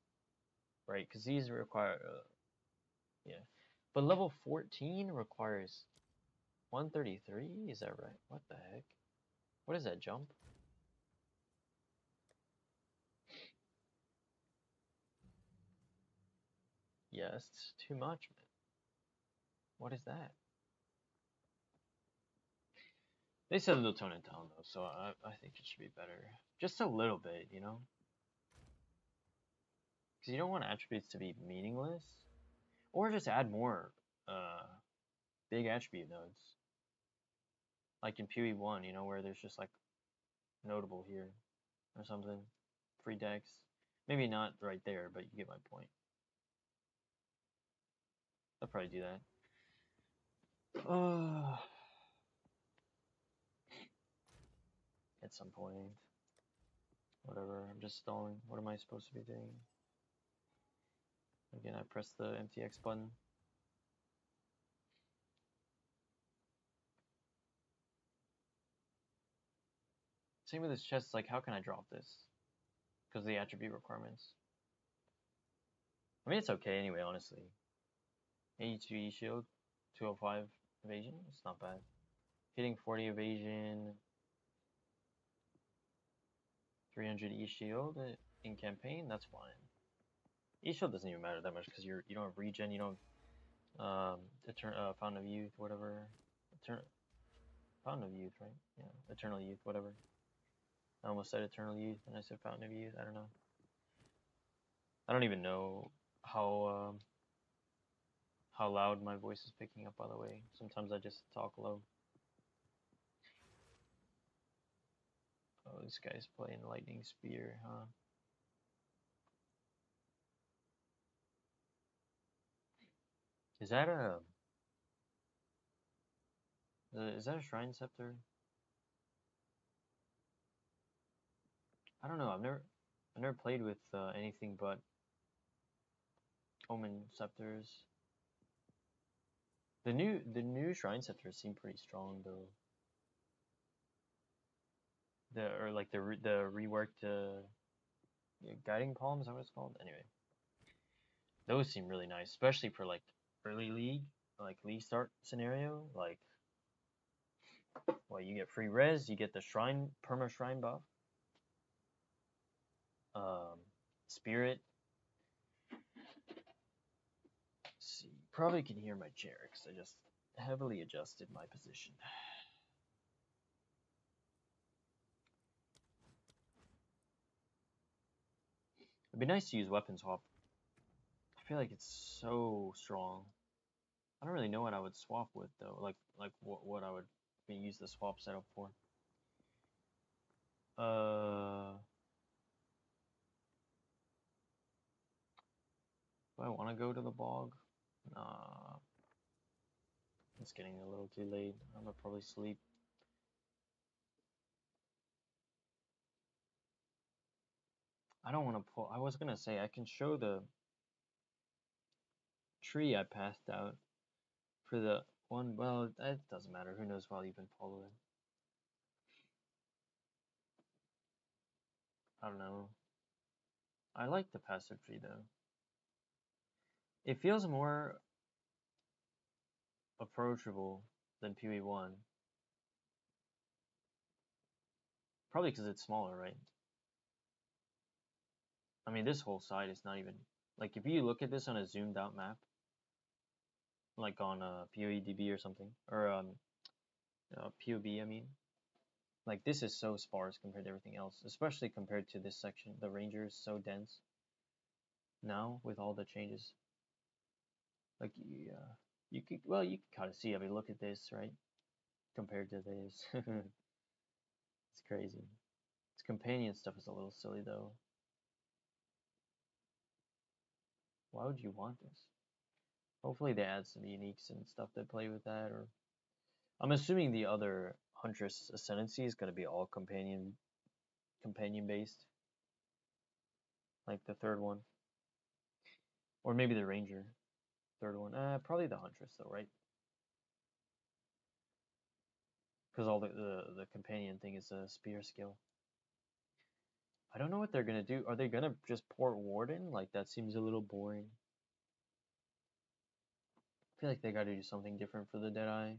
right? Because these require, yeah. But level 14 requires 133? Is that right? What the heck? What is that jump? Yeah, it's too much, man. What is that? They said they'll tone it down though, so I think it should be better. Just a little bit, you know? Because you don't want attributes to be meaningless. Or just add more big attribute nodes. Like in PoE1, you know, where there's just like notable here or something. Free decks. Maybe not right there, but you get my point. I'll probably do that. At some point. Whatever, I'm just stalling. What am I supposed to be doing? Again, I press the MTX button. Same with this chest, like how can I drop this? Because of the attribute requirements. I mean, it's okay anyway, honestly. 82 E shield, 205 evasion, it's not bad. Hitting 40 evasion, 300 E shield in campaign, that's fine. E shield doesn't even matter that much because you don't have regen, you don't Fountain of Youth, whatever. Fountain of Youth, right? Yeah, Eternal Youth, whatever. I almost said Eternal Youth and I said Fountain of Youth. I don't know. I don't even know how loud my voice is picking up, by the way. Sometimes I just talk low. Oh, this guy's playing Lightning Spear, huh? Is that a Shrine Scepter? I don't know. I've never played with anything but Omen Scepters. The new Shrine Scepters seem pretty strong though. The reworked Guiding Palm, is that what it's called? Anyway, those seem really nice, especially for like early league, like league start scenario. Like, well, you get free res, you get the perma shrine buff, spirit. Let's see, probably can hear my chair because I just heavily adjusted my position. It'd be nice to use weapon swap. I feel like it's so strong. I don't really know what I would swap with though. Like what I would use the swap setup for. Do I want to go to the bog? Nah. It's getting a little too late. I'm gonna probably sleep. I don't want to pull. I was gonna say I can show the tree I passed out for the one. Well, it doesn't matter. Who knows while you've been following. I don't know. I like the passive tree though. It feels more approachable than PoE1. Probably because it's smaller, right? I mean, this whole side is not even... Like, if you look at this on a zoomed out map, like on PoEDB or something, or POB, I mean, like, this is so sparse compared to everything else, especially compared to this section. The Ranger is so dense now with all the changes. Like, you could kind of see, I mean, look at this, right? Compared to this. It's crazy. Its companion stuff is a little silly, though. Why would you want this? Hopefully they add some uniques and stuff that play with that. Or I'm assuming the other Huntress Ascendancy is gonna be all companion based, like the third one, or maybe the Ranger, third one. Probably the Huntress though, right? Because all the companion thing is a spear skill. I don't know what they're gonna do. Are they gonna just port Warden? Like that seems a little boring. I feel like they got to do something different for the Deadeye.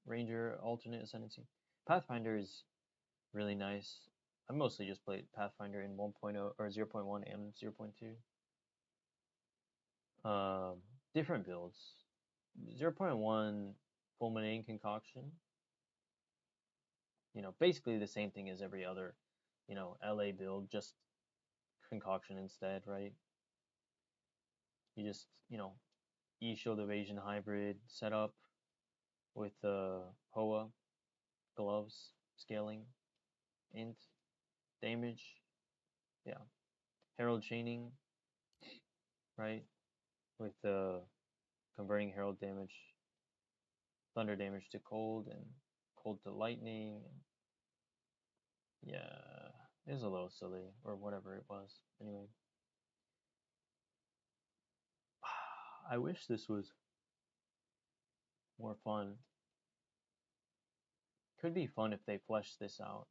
Ranger alternate ascendancy. Pathfinder is really nice. I mostly just played Pathfinder in 1.0 or 0.1 and 0.2. Different builds. 0.1 Fulminating Concoction. You know, basically the same thing as every other, you know, LA build, just concoction instead, right? You just, you know, E-Shield Evasion Hybrid setup with HOA, gloves, scaling, int, damage, yeah. Herald Chaining, right? With converting Herald damage, thunder damage to cold, and cold to lightning. And yeah, it was a little silly, or whatever it was. Anyway. I wish this was more fun. Could be fun if they flesh this out.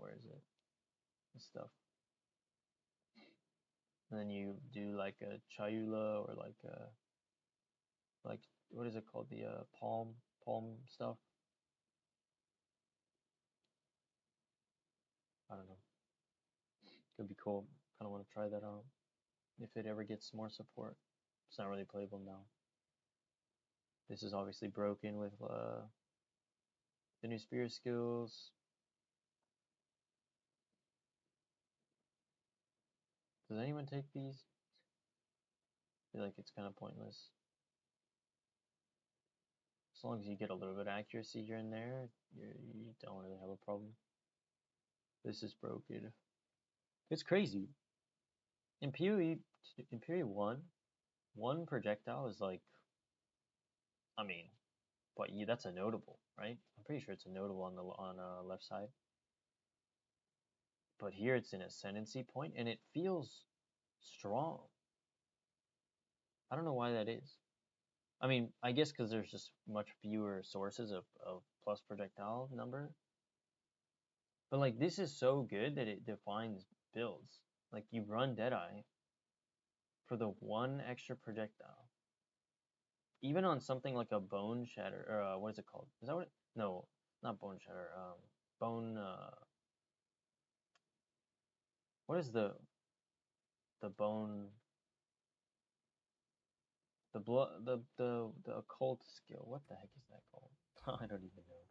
Where is it? This stuff. And then you do like a Chayula or like what is it called? The palm stuff. I don't know. Could be cool. Kind of want to try that out if it ever gets more support. It's not really playable now. This is obviously broken with the new spear skills. Does anyone take these? I feel like it's kind of pointless. As long as you get a little bit of accuracy here and there, you don't really have a problem. This is broken. It's crazy. In PoE 1, one projectile is like, I mean, but that's a notable, right? I'm pretty sure it's a notable on the left side. But here it's an ascendancy point, and it feels strong. I don't know why that is. I mean, I guess because there's just much fewer sources of plus projectile number. But like this is so good that it defines builds. Like you run Deadeye for the one extra projectile. Even on something like a Bone Shatter, or what is it called? Is that what it? No, not Bone Shatter. Bone. What is the bone? The blood. The occult skill. What the heck is that called? I don't even know.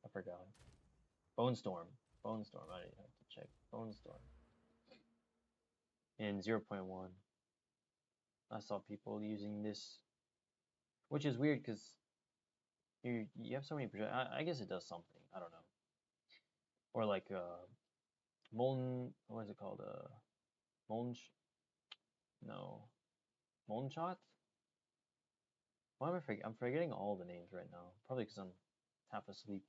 I forgot. Bone Storm. Bone Storm. I didn't have to check. Bone Storm. In 0.1, I saw people using this, which is weird because you have so many project. I guess it does something. I don't know. Or like Molten. What is it called? Molten. No. Molten Shot. Why am I forgetting? I'm forgetting all the names right now. Probably because I'm half asleep.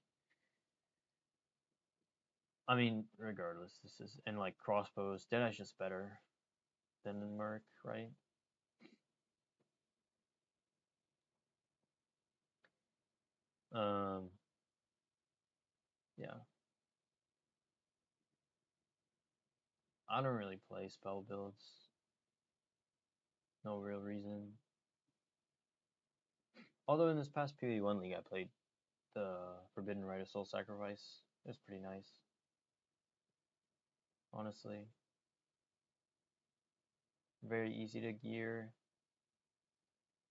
I mean, regardless, this is and like crossbows. Deadeye's just better than the Merc, right? Yeah. I don't really play spell builds. No real reason. Although in this past PoE1 league I played the Forbidden Rite of Soul Sacrifice. It was pretty nice. Honestly. Very easy to gear.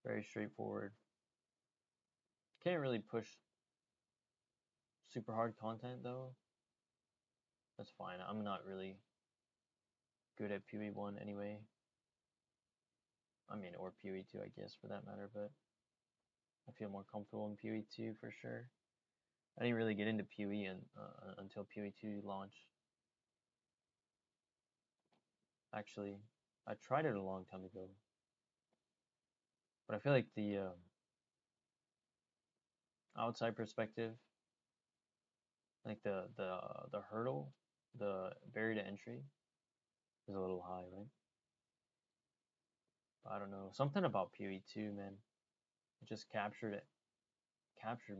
Very straightforward. Can't really push super hard content though. That's fine. I'm not really good at PoE1 anyway. I mean, or PoE2 I guess for that matter, but I feel more comfortable in PoE2 for sure. I didn't really get into PoE until PoE2 launched. Actually, I tried it a long time ago. But I feel like the outside perspective, like the hurdle, the barrier to entry, is a little high, right? But I don't know, something about PoE 2, man, it just captured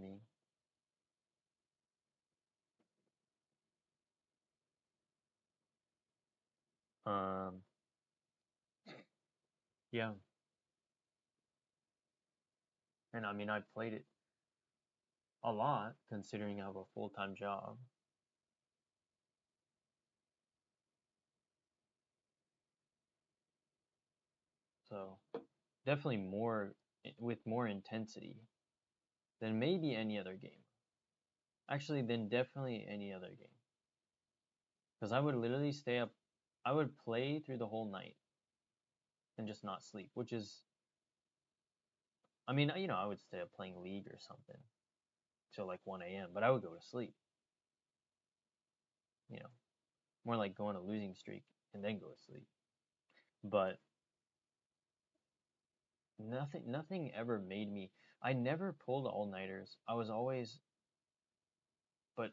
me. Yeah, and I mean I played it a lot considering I have a full-time job. So definitely with more intensity than maybe any other game. Actually, than definitely any other game. Because I would literally stay up, I would play through the whole night and just not sleep, which is, I mean, you know, I would stay up playing League or something till like 1 a.m., but I would go to sleep. You know, more like go on a losing streak and then go to sleep. But nothing ever made me, I never pulled all-nighters. I was always, but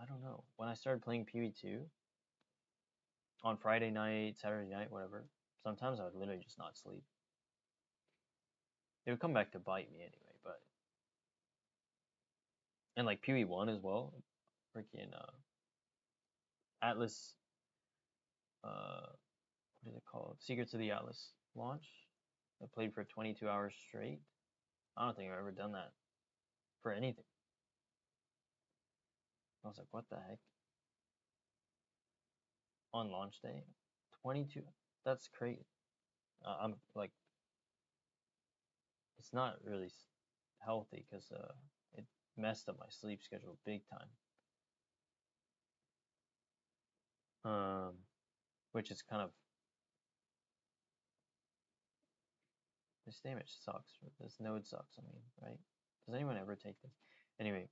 I don't know, when I started playing PoE 2 on Friday night, Saturday night, whatever, sometimes I would literally just not sleep. It would come back to bite me anyway, but and like PoE 1 as well, freaking Atlas, what is it called? Secrets of the Atlas launch. I played for 22 hours straight. I don't think I've ever done that for anything. I was like, what the heck? On launch day, 22. That's crazy. I'm like, it's not really healthy because it messed up my sleep schedule big time. Which is kind of, this damage sucks. This node sucks. I mean, right? Does anyone ever take this? Anyway,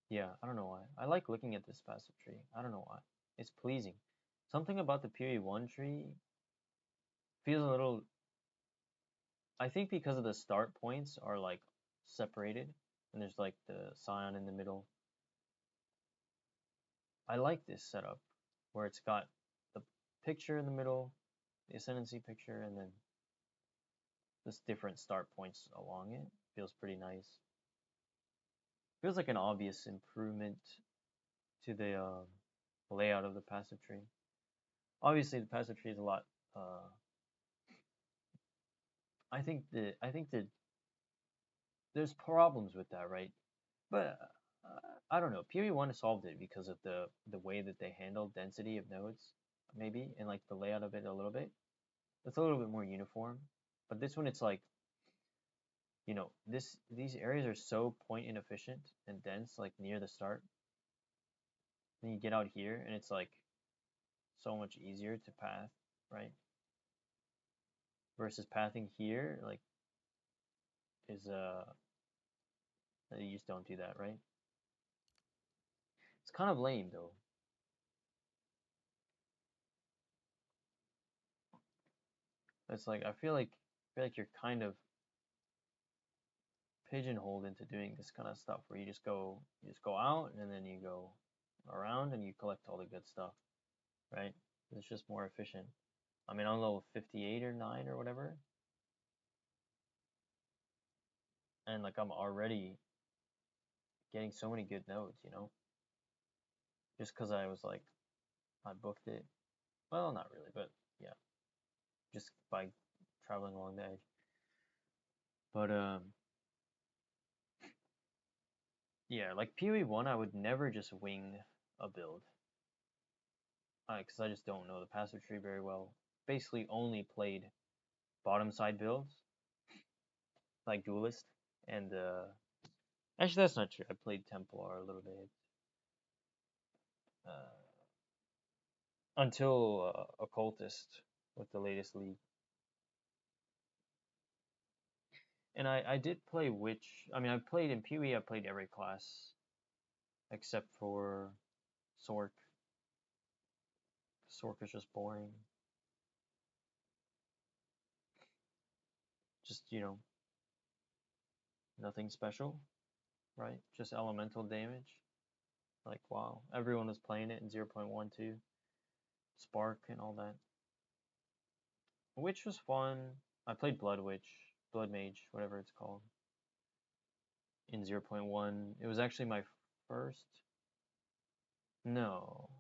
yeah, I don't know why. I like looking at this passive tree. I don't know why. It's pleasing. Something about the PoE 1 tree feels a little. I think because of the start points are like separated, and there's like the scion in the middle. I like this setup where it's got the picture in the middle, the ascendancy picture, and then this different start points along it. Feels pretty nice. Feels like an obvious improvement to the layout of the passive tree. Obviously, the passive tree is a lot. I think that there's problems with that, right? But I don't know. PoE 1 solved it because of the way that they handle density of nodes, maybe, and like the layout of it a little bit. It's a little bit more uniform. But this one, it's like, you know, these areas are so point inefficient and dense, like near the start. Then you get out here, and it's like so much easier to path, right? Versus pathing here, like, is you just don't do that, right? It's kind of lame though. It's like I feel like you're kind of pigeonholed into doing this kind of stuff where you just go out and then you go around and you collect all the good stuff, right? It's just more efficient. I mean, on level 58 or 9 or whatever, and like I'm already getting so many good nodes, you know, just because I was like, I booked it. Well, not really, but yeah, just by traveling along the edge. But yeah, like PoE 1, I would never just wing a build. Because I just don't know the passive tree very well. Basically only played bottom side builds, like Duelist, and actually that's not true. I played Templar a little bit. Until Occultist with the latest league. And I did play Witch. I mean, I played in PoE, I played every class except for Sork. Sork is just boring. Just, you know, nothing special, right? Just elemental damage. Like, wow, everyone was playing it in 0.12. Spark and all that. Witch was fun. I played Blood Witch, Blood Mage, whatever it's called, in 0.1. It was actually my first. No.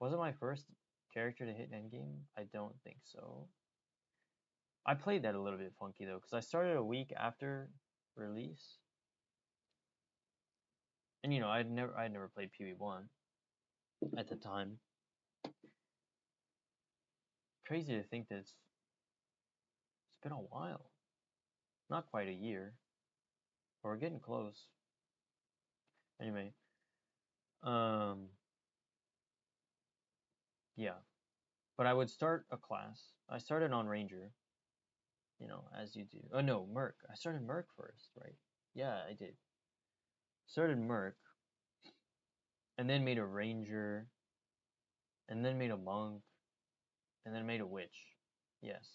Was it my first character to hit endgame? I don't think so. I played that a little bit funky though, because I started a week after release. And you know, I'd never played PV1 at the time. Crazy to think that it's been a while. Not quite a year. But we're getting close. Anyway. Yeah. But I would start a class. I started on Ranger. You know, as you do. Oh no, Merc. I started Merc first, right? Yeah, I did. Started Merc. And then made a Ranger. And then made a Monk. And then made a Witch. Yes.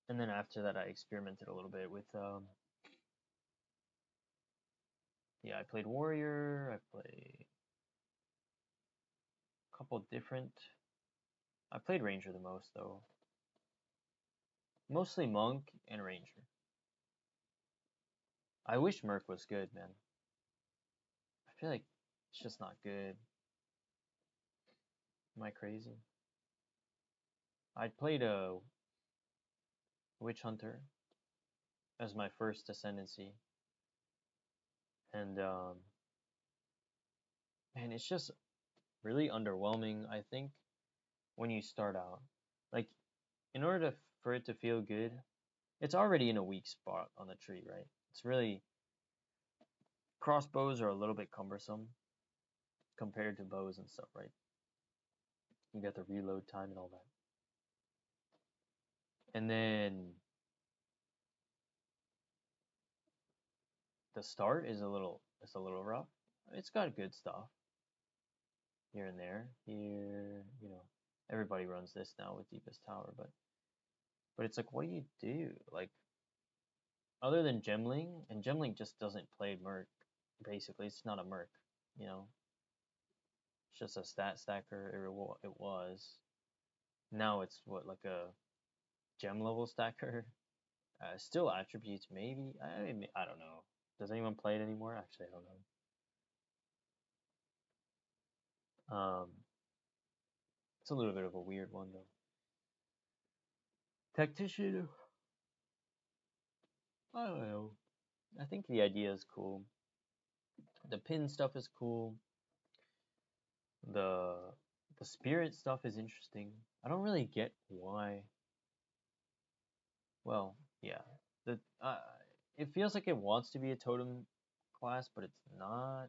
And then after that I experimented a little bit with yeah, I played Warrior, I played a couple different. I played Ranger the most though. Mostly Monk and Ranger. I wish Merc was good, man. I feel like it's just not good. Am I crazy? I played a Witch Hunter as my first Ascendancy. And man, it's just really underwhelming, I think, when you start out. Like, in order for it to feel good, it's already in a weak spot on the tree, right? It's really, crossbows are a little bit cumbersome compared to bows and stuff, right? You got the reload time and all that. And then the start is a little rough. It's got good stuff here and there. Here, you know, everybody runs this now with Deepest Tower, but it's like, what do you do? Like, other than Gemling, and Gemling just doesn't play Merc. Basically, it's not a Merc, you know. It's just a stat stacker. It was. Now it's what, like a gem level stacker. Still attributes, maybe. I don't know. Does anyone play it anymore? Actually, I don't know. It's a little bit of a weird one though. Tactician. I don't know. I think the idea is cool. The pin stuff is cool. The spirit stuff is interesting. I don't really get why. Well, yeah. It feels like it wants to be a totem class, but it's not.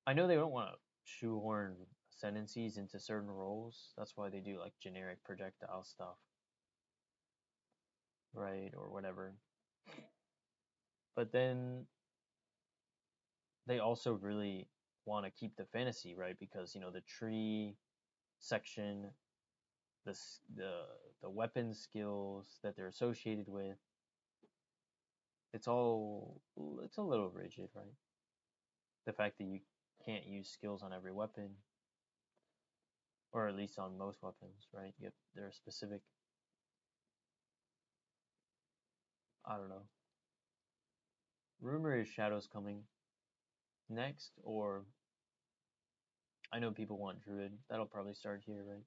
I know they don't want to shoehorn ascendancies into certain roles. That's why they do like generic projectile stuff, right, or whatever. But then they also really want to keep the fantasy, right? Because you know the tree section, the weapon skills that they're associated with. It's a little rigid, right? The fact that you can't use skills on every weapon, or at least on most weapons, right? There are specific. I don't know. Rumor is Shadow's coming next, or I know people want Druid. That'll probably start here, right?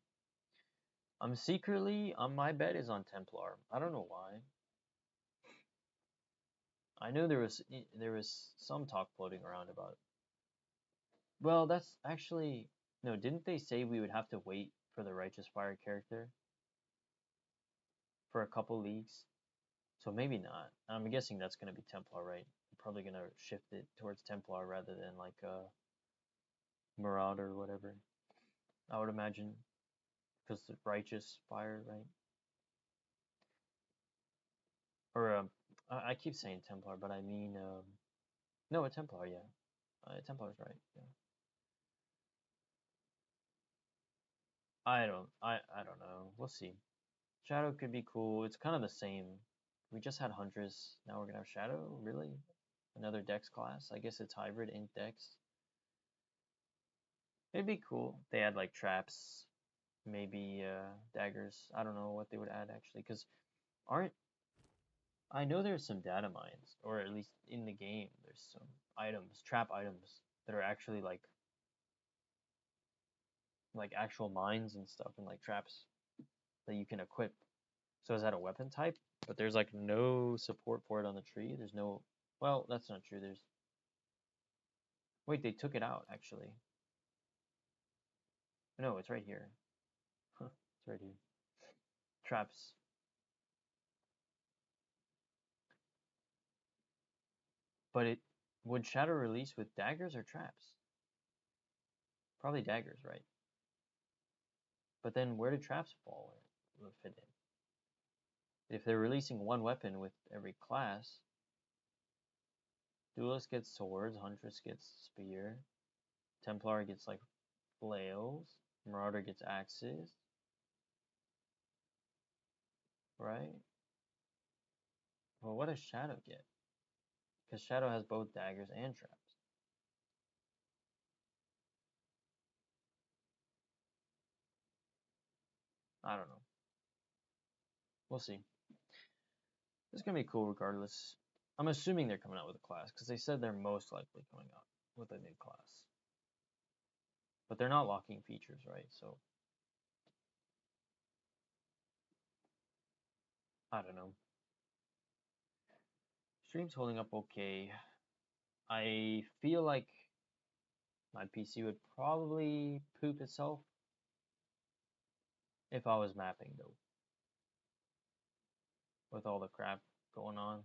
I'm secretly on my bet is on Templar. I don't know why. I know there was some talk floating around about it. Well, that's actually no. Didn't they say we would have to wait for the Righteous Fire character for a couple leagues? So maybe not. I'm guessing that's gonna be Templar, right? I'm probably gonna shift it towards Templar rather than like Marauder or whatever. I would imagine, because the Righteous Fire, right? Or I keep saying Templar, but I mean no, a Templar, yeah. Templar's right, yeah. I don't know. We'll see. Shadow could be cool. It's kind of the same. We just had Huntress. Now we're gonna have Shadow? Really? Another Dex class? I guess it's hybrid Int Dex. It'd be cool. They had like traps, maybe daggers. I don't know what they would add actually, because aren't I know there's some data mines, or at least in the game, there's some items, trap items that are actually like actual mines and stuff, and like traps that you can equip. So is that a weapon type? But there's like no support for it on the tree. There's no. Well, that's not true. There's. Wait, they took it out actually. No, it's right here. Huh, it's right here. Traps. But it would Shadow release with daggers or traps? Probably daggers, right? But then where do traps fall in? Would fit in? If they're releasing one weapon with every class, Duelist gets swords, Huntress gets spear, Templar gets like flails, Marauder gets axes, right? Well, what does Shadow get? Because Shadow has both daggers and traps. I don't know. We'll see. It's gonna be cool regardless. I'm assuming they're coming out with a class because they said they're most likely coming out with a new class. But they're not locking features, right? So I don't know. Stream's holding up okay. I feel like my PC would probably poop itself if I was mapping though. With all the crap going on.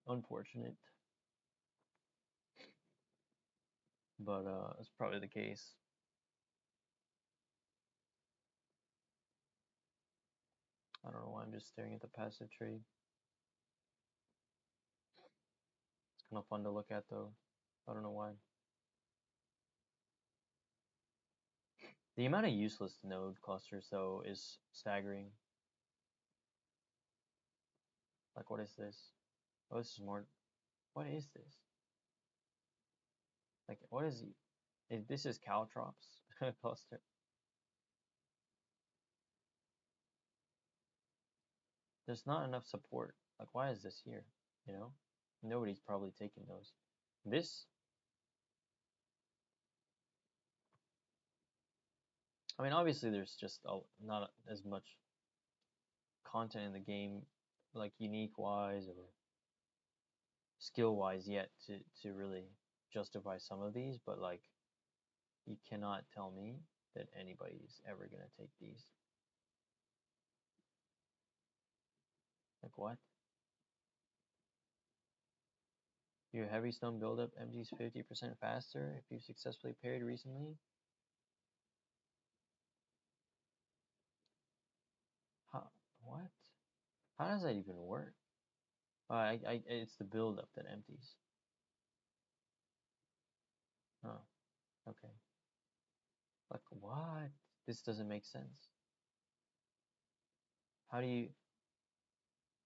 Unfortunate. But it's probably the case. I don't know why I'm just staring at the passive tree. It's kind of fun to look at though. I don't know why. The amount of useless node clusters though is staggering. Like what is this? Oh, this is more. What is this? Like what is this is Caltrops cluster. There's not enough support. Like why is this here? You know? Nobody's probably taking those. This I mean obviously there's just not as much content in the game like unique wise or skill wise yet to really justify some of these, but like you cannot tell me that anybody's ever gonna take these. Like what? Your heavy stone buildup empties 50% faster if you've successfully parried recently. How? What? How does that even work? It's the buildup that empties. Oh, okay. Like what? This doesn't make sense. How do you?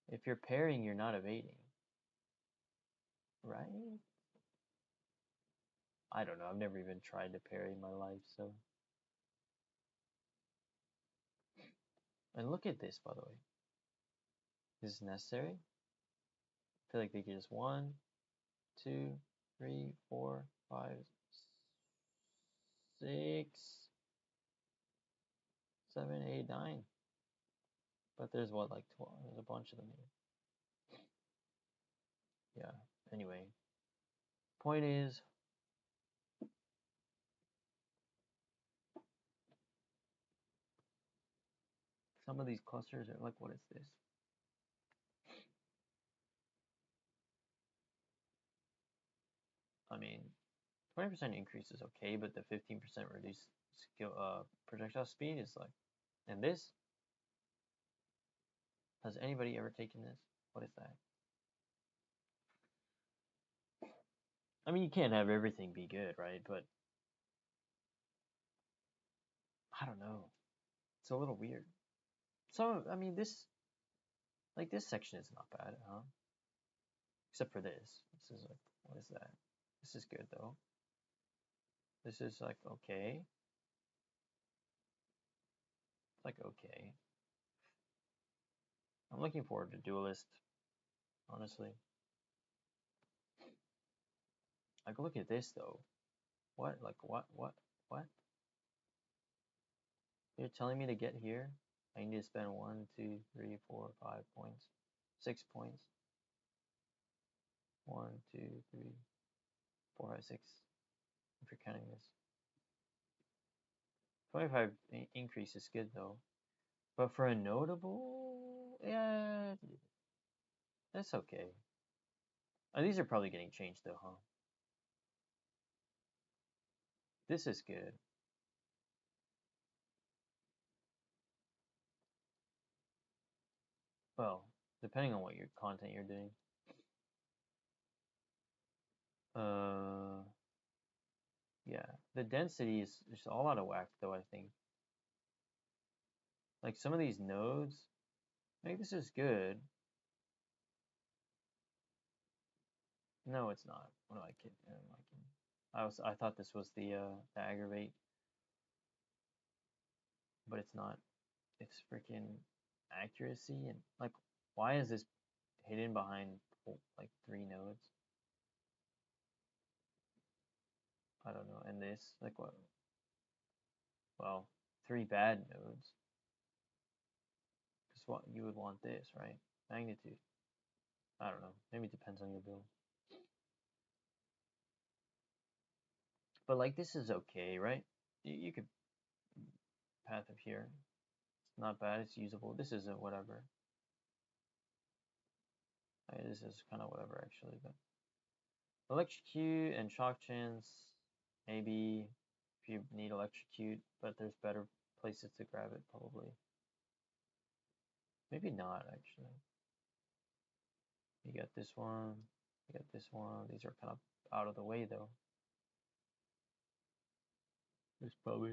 If you're parrying, you're not evading, right? I don't know. I've never even tried to parry in my life, so. And look at this, by the way. Is this necessary? I feel like they could just 1, 2, 3, 4, 5, 6, 7, 8, 9. But there's what, like 12? There's a bunch of them here. Yeah. Anyway, point is, some of these clusters are like, what is this? I mean, 20% increase is okay, but the 15% reduced skill projectile speed is like, and this? Has anybody ever taken this? What is that? I mean, you can't have everything be good, right? But I don't know. It's a little weird. I mean, this section is not bad, huh? Except for this. This is like, what is that? This is good though. This is like okay. It's like okay. I'm looking forward to Duelist, honestly. Like, look at this though. What? Like, what? What? You're telling me to get here? I need to spend 1, 2, 3, 4, 5 points. 6 points. 1, 2, 3, 4, 5, 6. If you're counting this. 25 increase is good though. But for a notable, yeah, that's okay. These are probably getting changed though, huh? This is good. Well, depending on what your content you're doing. Yeah, the density is just all out of whack though, I think. Like some of these nodes, maybe this is good. No, it's not. What am I kidding? I thought this was the aggravate, but it's not. It's freaking accuracy and like, why is this hidden behind like 3 nodes? I don't know. And this, like what? Well, 3 bad nodes. Because what you would want this, right? Magnitude. I don't know. Maybe it depends on your build. But like this is okay, right? You could path of here. It's not bad. It's usable. This isn't whatever. This is kind of whatever actually, but electrocute and shock chance. Maybe if you need electrocute, but there's better places to grab it probably. Maybe not actually. You got this one. You got this one. These are kind of out of the way though. It's probably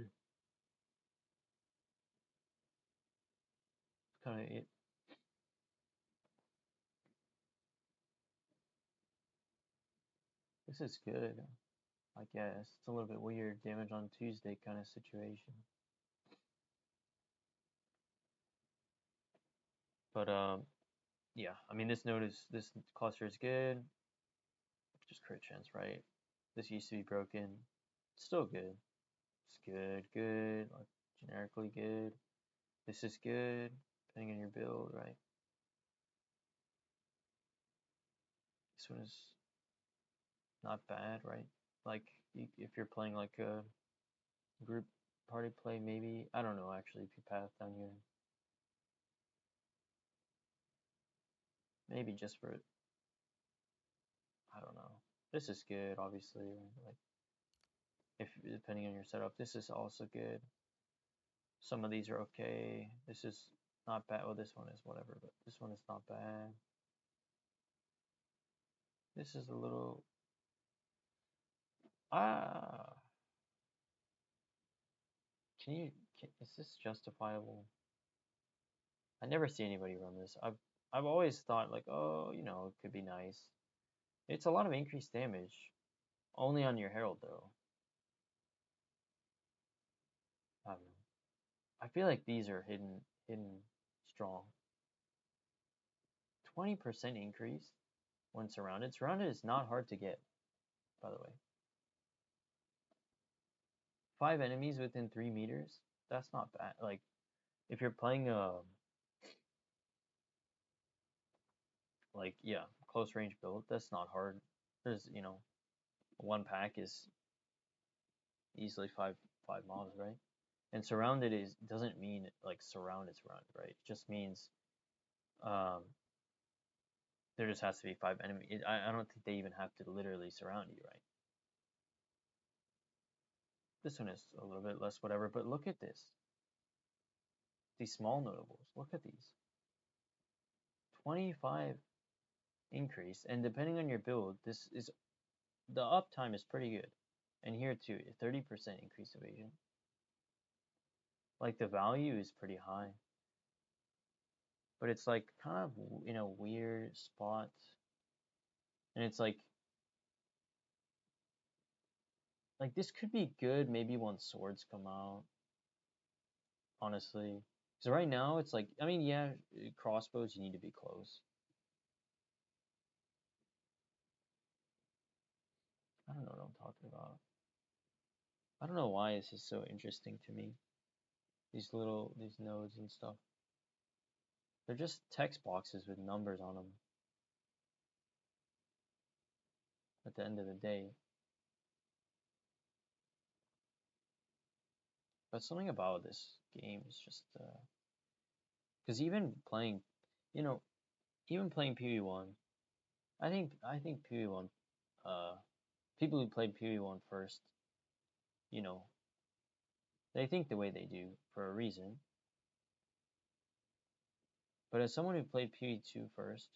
kind of it. This is good, I guess. It's a little bit weird. Damage on Tuesday kind of situation. But yeah. I mean, this cluster is good. Just crit chance, right? This used to be broken. It's still good. It's good, like generically good. This is good, depending on your build, right? This one is not bad, right? Like if you're playing like a group party play, maybe. I don't know actually if you path down here. Maybe just for it. I don't know. This is good, obviously. Like if depending on your setup, this is also good. Some of these are okay. This is not bad. Well, this one is whatever, but this one is not bad. This is a little is this justifiable? I never see anybody run this. I've always thought like, oh, you know, it could be nice. It's a lot of increased damage. Only on your Herald though. I don't know. I feel like these are hidden strong. 20% increase when surrounded. Surrounded is not hard to get, by the way. 5 enemies within 3 meters. That's not bad. Like if you're playing like yeah, close range build, that's not hard. There's, you know, 1 pack is easily 5 mobs, right? And surrounded doesn't mean like surrounded, right? It just means there just has to be 5 enemies. I don't think they even have to literally surround you, right? This one is a little bit less whatever, but look at this. These small notables, look at these. 25 increase, and depending on your build, this is the uptime is pretty good. And here too, 30% increased evasion. Like the value is pretty high. But it's like kind of in a weird spot. And it's like this could be good maybe once swords come out. Honestly. Because right now it's like, I mean, yeah, crossbows you need to be close. I don't know what I'm talking about. I don't know why this is so interesting to me. These nodes and stuff. They're just text boxes with numbers on them. At the end of the day. But something about this game is just, because even playing, even playing PvE1, I think PvE1, people who played PvE1 first, they think the way they do for a reason. But as someone who played PvE2 first,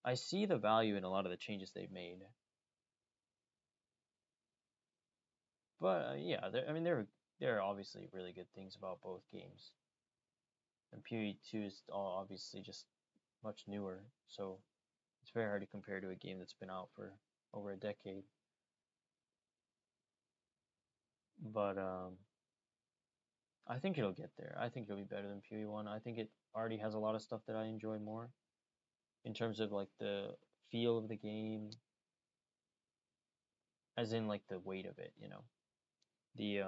I see the value in a lot of the changes they've made. But yeah, there are obviously really good things about both games. And PvE2 is obviously just much newer, so it's very hard to compare to a game that's been out for over a decade. But I think it'll get there. I think it'll be better than PvE1. I think it already has a lot of stuff that I enjoy more in terms of like the feel of the game, as in like the weight of it, the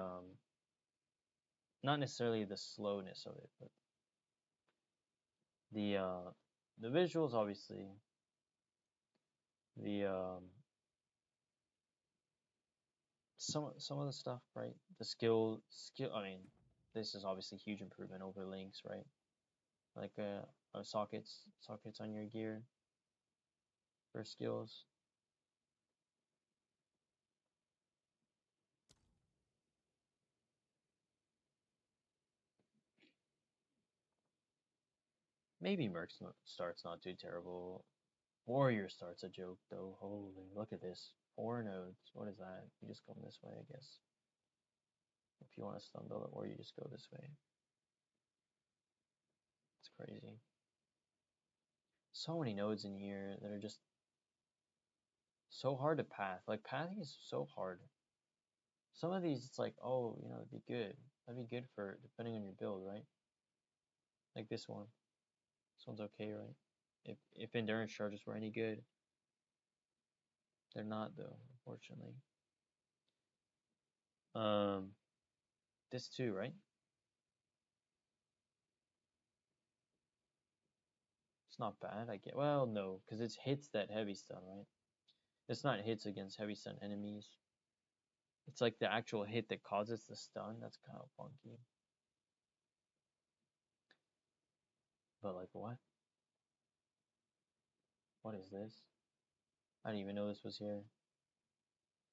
not necessarily the slowness of it, but the visuals, obviously, the some of the stuff, right? The skill. I mean, this is obviously huge improvement over Link's, right? Like sockets on your gear for skills. Maybe Merc start's not too terrible. Warrior start's a joke, though. Holy, look at this. 4 nodes. What is that? You just come this way, I guess. If you want to stun build it, or you just go this way. It's crazy. So many nodes in here that are just so hard to path. Like, pathing is so hard. Some of these, it's like, oh, it'd be good. That'd be good for, depending on your build, right? Like this one. This one's okay, right? If endurance charges were any good. They're not, though, unfortunately. This too, right? It's not bad, I get. Well, no, because it's hits that heavy stun, right? It's not hits against heavy stun enemies. It's like the actual hit that causes the stun. That's kind of funky. But like what? What is this? I didn't even know this was here.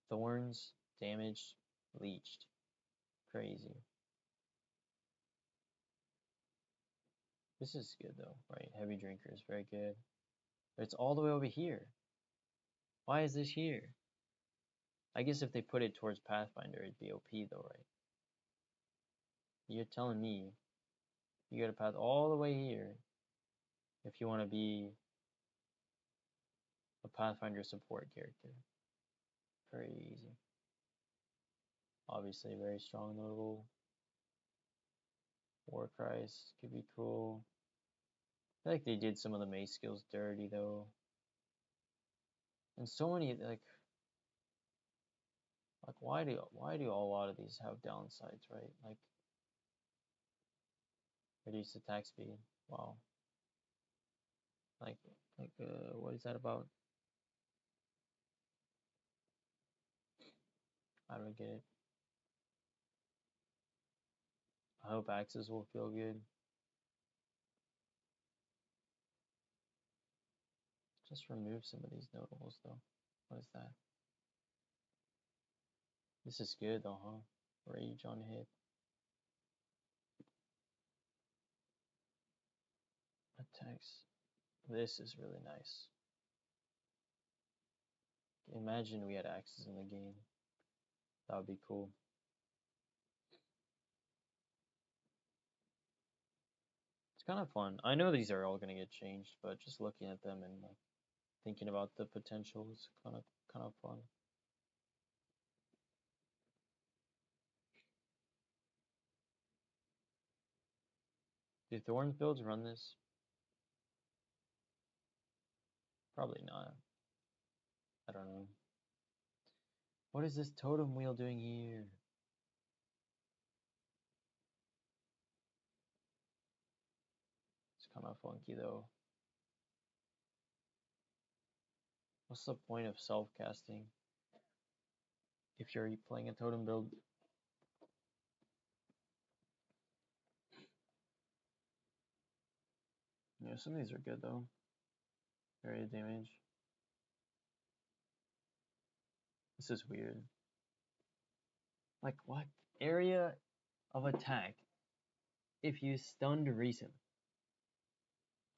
Thorns, damaged, leeched. Crazy. This is good though, right? Heavy drinker is very good. But it's all the way over here. Why is this here? I guess if they put it towards Pathfinder, it'd be OP though, right? You're telling me you gotta path all the way here if you want to be a Pathfinder support character. Crazy. Obviously, very strong, notable. Warcries could be cool. I feel like they did some of the mace skills dirty though. And so many like why do a lot of these have downsides, right? Like reduced attack speed. Wow. Like what is that about? I don't get it. I hope axes will feel good. Just remove some of these notables though. What is that? This is good though, huh? Rage on hit. Attacks. This is really nice. imagine we had axes in the game. That would be cool. It's kind of fun. I know these are all gonna get changed, but just looking at them and like thinking about the potential is kind of fun. Do Thorns builds run this? Probably not. I don't know. What is this totem wheel doing here? It's kind of funky though. What's the point of self-casting if you're playing a totem build? Yeah, some of these are good though. Area damage. This is weird. Like what? Area of attack if you stunned recently.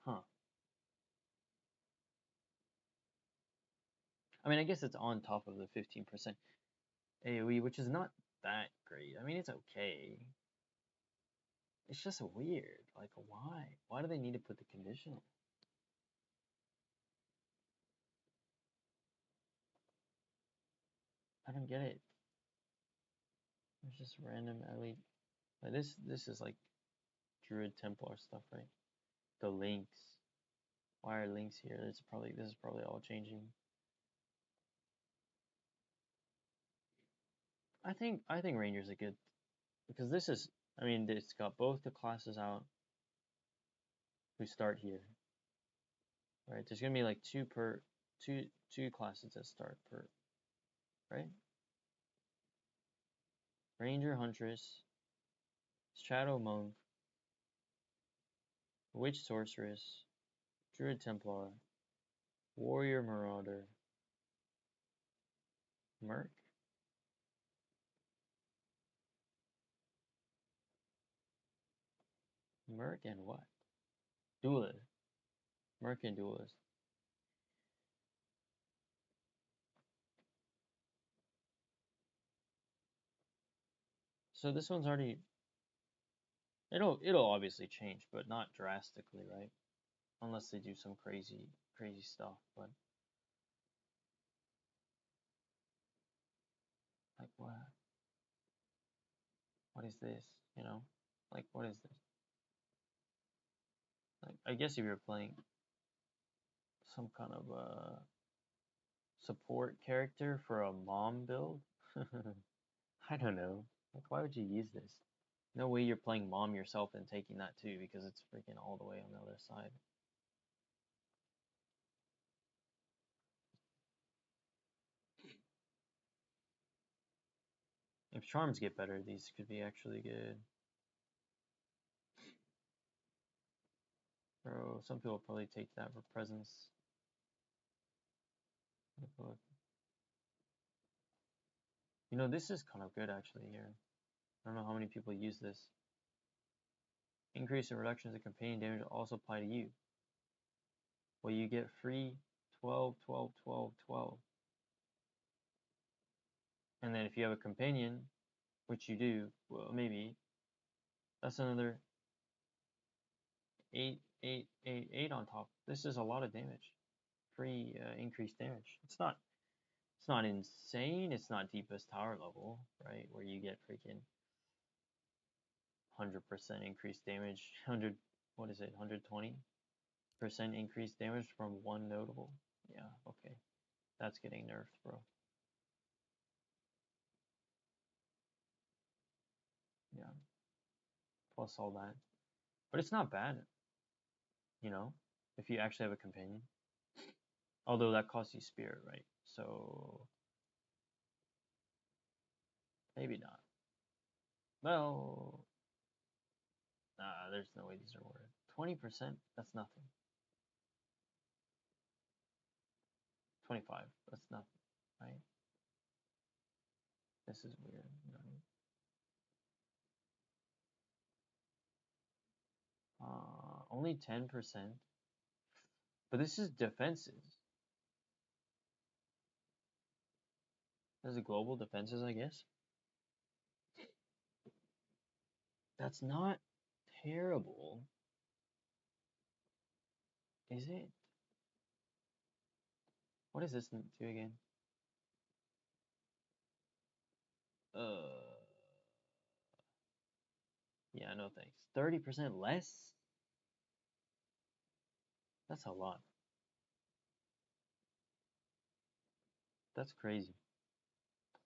Huh. I mean, I guess it's on top of the 15% AoE, which is not that great. I mean, it's okay. It's just weird. Like, why? Why do they need to put the conditional? I don't get it. There's just random elite. Like this is like Druid Templar stuff, right? The links. Why are links here? This is probably all changing. I think Rangers are good because this is. I mean, it's got both the classes out who start here. Right? There's gonna be like two classes that start per. Right? Ranger Huntress, Shadow Monk, Witch Sorceress, Druid Templar, Warrior Marauder, Merc. Merc and what? Duelist. Merc and Duelist. So this one's already. It'll obviously change, but not drastically, right? Unless they do some crazy stuff, but like what? What is this? You know, like what is this? Like I guess if you're playing some kind of support character for a mom build, I don't know. Like why would you use this? No way you're playing mom yourself and taking that too because it's freaking all the way on the other side. If charms get better, these could be actually good. Bro, some people probably take that for presence. You know, this is kind of good actually here. I don't know how many people use this. Increase in reductions of companion damage also apply to you. Well, you get free 12, 12, 12, 12. And then if you have a companion, which you do, well, maybe, that's another 8, 8, 8, 8 on top. This is a lot of damage. Free increased damage. It's not insane. It's not deepest tower level, right? Where you get freaking 100% increased damage. 100, what is it? 120% increased damage from one notable. Yeah, okay. That's getting nerfed, bro. Yeah. Plus all that. But it's not bad, you know, if you actually have a companion. Although that costs you spirit, right? So maybe not. Well, nah, there's no way these are worth 20%. That's nothing. 25. That's nothing, right? This is weird. Right? Only 10%. But this is defenses. There's a global defenses, I guess. That's not terrible. Is it? What does this do again? Yeah, no thanks. 30% less? That's a lot. That's crazy.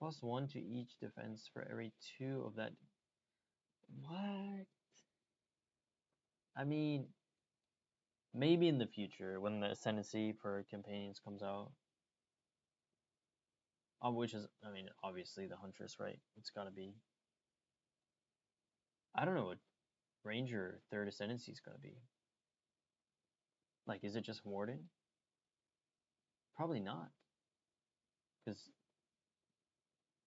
+1 to each defense for every 2 of that. What? I mean, maybe in the future when the ascendancy for companions comes out. Which is, I mean, obviously the Huntress, right? It's gotta be. I don't know what Ranger 3rd ascendancy is gonna be. Like, is it just Warden? Probably not. Because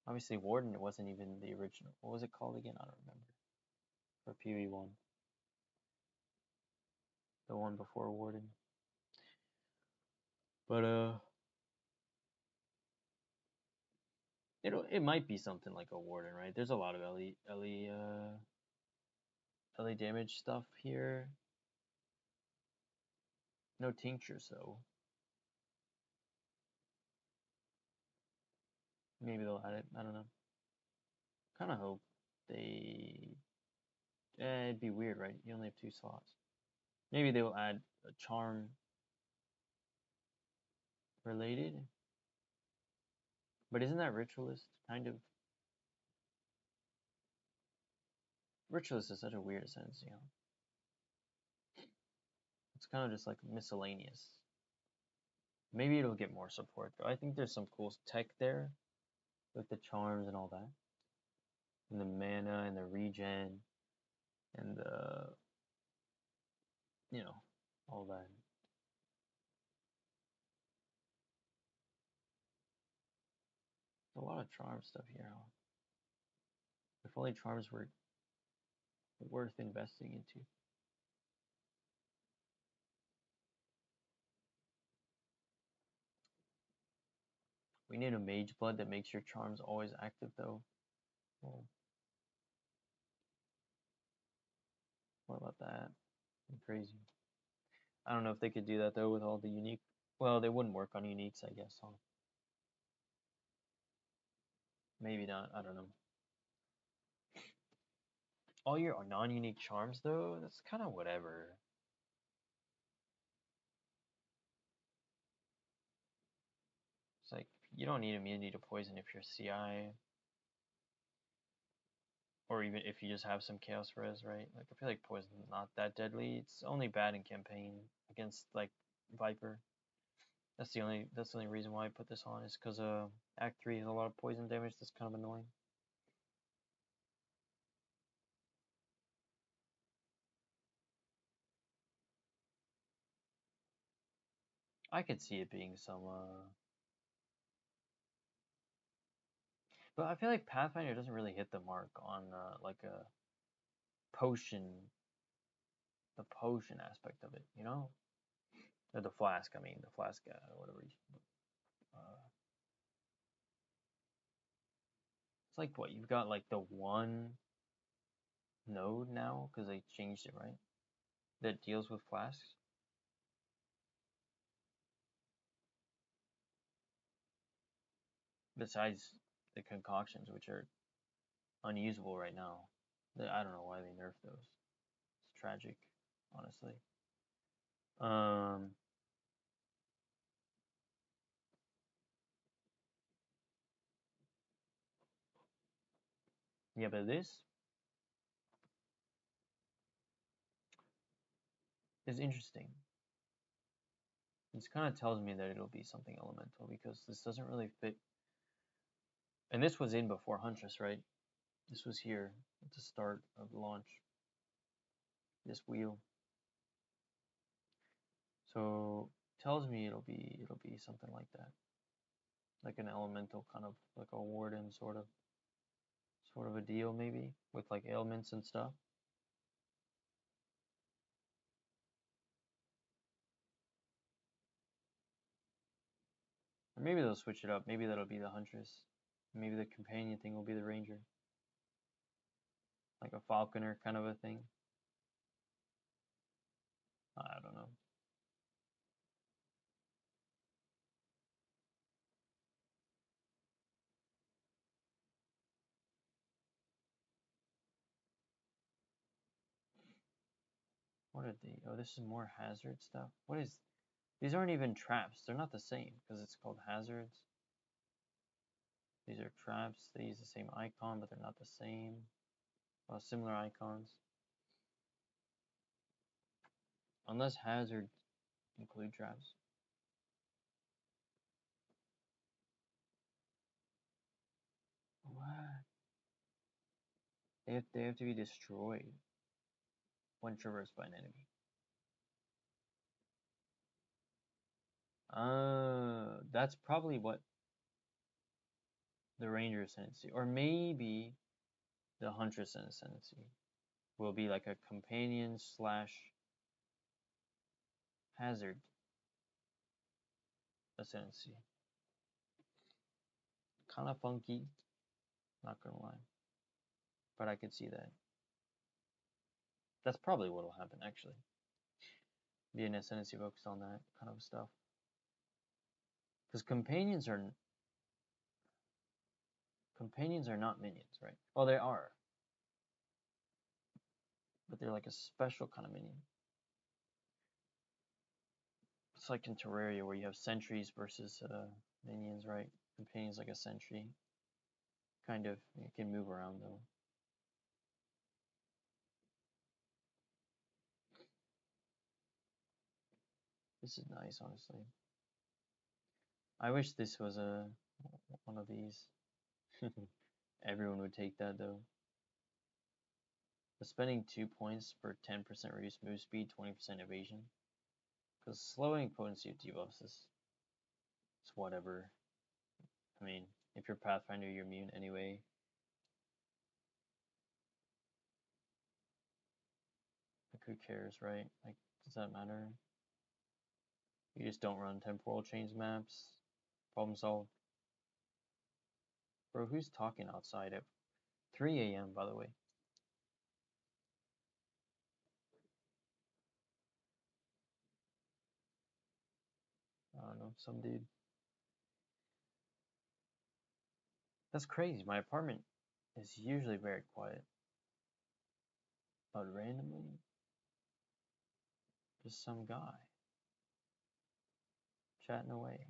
obviously Warden, it wasn't even the original. What was it called again? I don't remember. For PV1. The one before Warden. But it might be something like a Warden, right? There's a lot of LE damage stuff here. No tinctures though. Maybe they'll add it. I don't know. Kind of hope they. It'd be weird, right? You only have 2 slots. Maybe they will add a charm related. But isn't that Ritualist kind of? Ritualist is such a weird sense, you know. It's kind of just like miscellaneous. Maybe it'll get more support though. I think there's some cool tech there with the charms and all that. And the mana and the regen and the, you know, all that. A lot of charm stuff here. Huh? If only charms were worth investing into. We need a mage blood that makes your charms always active though. Well, what about that? Crazy. I don't know if they could do that though with all the unique. Well, they wouldn't work on uniques, I guess. Huh? Maybe not. I don't know. All your non-unique charms though, that's kind of whatever. It's like you don't need immunity to poison if you're CI, or even if you just have some chaos res, right? Like I feel like poison's not that deadly. It's only bad in campaign against like Viper. That's the only reason why I put this on is because Act 3 has a lot of poison damage. That's kind of annoying. I could see it being some but I feel like Pathfinder doesn't really hit the mark on like a potion, the potion aspect of it, you know? Or the flask, I mean, the flask, whatever. It's like what you've got like the one node now because they changed it, right? That deals with flasks. Besides the concoctions, which are unusable right now. I don't know why they nerfed those. It's tragic, honestly. Yeah, but this is interesting. This kind of tells me that it'll be something elemental because this doesn't really fit. And this was in before Huntress, right? This was here at the start of the launch. This wheel. So tells me it'll be something like that. Like an elemental kind of like a warden sort of a deal maybe with like ailments and stuff. Or maybe they'll switch it up. Maybe that'll be the Huntress. Maybe the companion thing will be the ranger. Like a falconer kind of a thing. I don't know. What are they? Oh, this is more hazard stuff. What is... These aren't even traps. They're not the same because it's called hazards. These are traps. They use the same icon, but they're not the same. Well, similar icons. Unless hazards include traps. What? They have to be destroyed when traversed by an enemy. That's probably what the ranger ascendancy, or maybe the huntress ascendancy, will be like a companion slash hazard ascendancy. Kind of funky, not gonna lie, but I could see that. That's probably what will happen actually. Be an ascendancy focused on that kind of stuff. Because companions are not minions, right? Well, they are, but they're like a special kind of minion. It's like in Terraria where you have sentries versus minions, right? Companions like a sentry. Kind of. You can move around though. This is nice, honestly. I wish this was one of these. Everyone would take that though. But spending 2 points for 10% reduced move speed, 20% evasion. Because slowing potency of debuffs is it's whatever. I mean, if you're Pathfinder, you're immune anyway. Like, who cares, right? Like, does that matter? You just don't run temporal chains maps. Problem solved. Bro, who's talking outside at 3 a.m., by the way? I don't know, some dude. That's crazy. My apartment is usually very quiet. But randomly, just some guy chatting away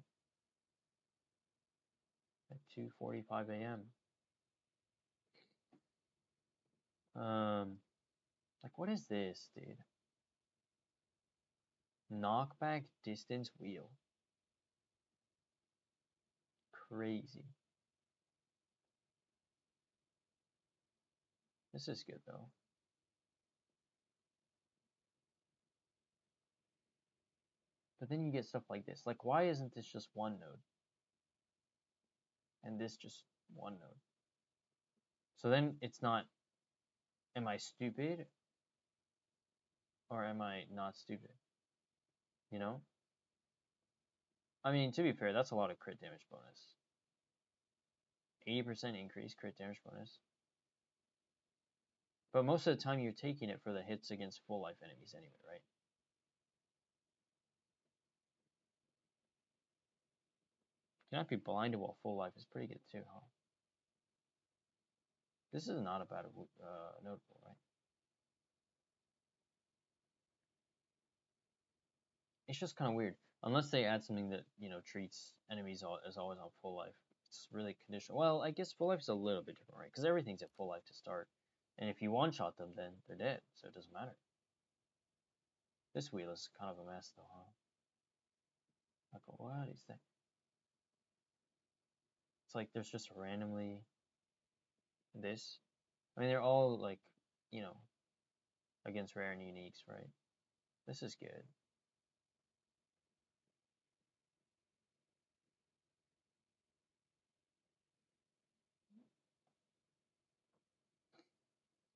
at 2:45 a.m. Like, what is this, dude? Knockback distance wheel. Crazy. This is good though. But then you get stuff like this. Like, why isn't this just one node? And this just one node? So then it's not, am I stupid? Or am I not stupid? You know? I mean, to be fair, that's a lot of crit damage bonus. 80% increase crit damage bonus. But most of the time you're taking it for the hits against full life enemies anyway, right? Cannot be blinded while full life is pretty good too, huh? This is not a bad notable, right? It's just kind of weird. Unless they add something that, you know, treats enemies as always on full life. It's really conditional. Well, I guess full life is a little bit different, right? Because everything's at full life to start. And if you one-shot them, then they're dead. So it doesn't matter. This wheel is kind of a mess though, huh? Like, what is that? It's like there's just randomly this. I mean, they're all like, you know, against rare and uniques, right? This is good.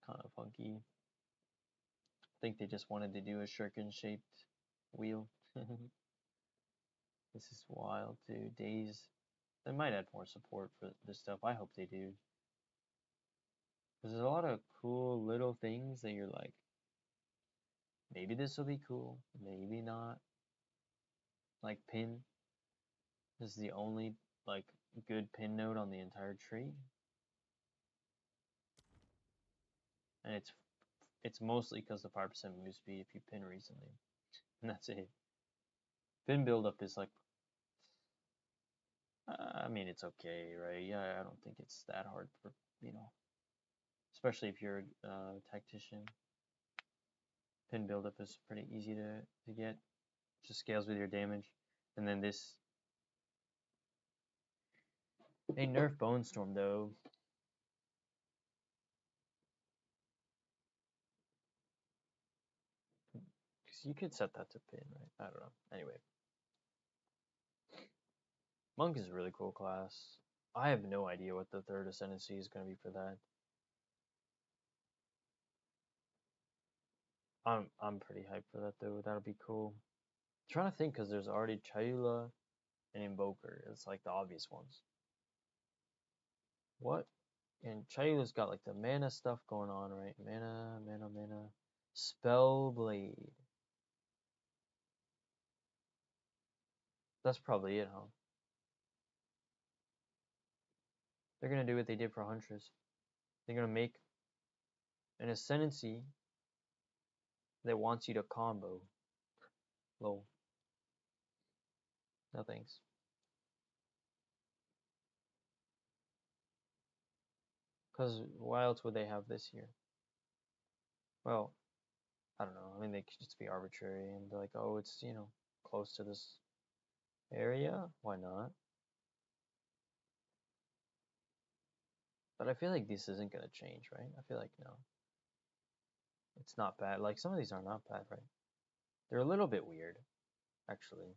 Kind of funky. I think they just wanted to do a shuriken-shaped wheel. This is wild, too. Days They might add more support for this stuff. I hope they do. Because there's a lot of cool little things that you're like, maybe this will be cool, maybe not. Like pin. This is the only like good pin node on the entire tree. And it's mostly because the 5% move speed if you pin recently. And that's it. Pin buildup is like, I mean, it's okay, right? Yeah, I don't think it's that hard for, you know, especially if you're a tactician. Pin buildup is pretty easy to get. Just scales with your damage. And then this. They nerf Bone Storm though. Because you could set that to pin, right? I don't know. Anyway. Monk is a really cool class. I have no idea what the third ascendancy is going to be for that. I'm pretty hyped for that though. That'll be cool. I'm trying to think because there's already Chayula and Invoker. It's like the obvious ones. What? And Chayula's got like the mana stuff going on, right? Mana. Spellblade. That's probably it, huh? They're gonna do what they did for Huntress. They're gonna make an ascendancy that wants you to combo. Lol. No thanks. Because why else would they have this here? Well, I don't know. I mean, they could just be arbitrary and be like, oh, it's, you know, close to this area. Why not? But I feel like this isn't going to change, right? I feel like, no. It's not bad. Like, some of these are not bad, right? They're a little bit weird, actually.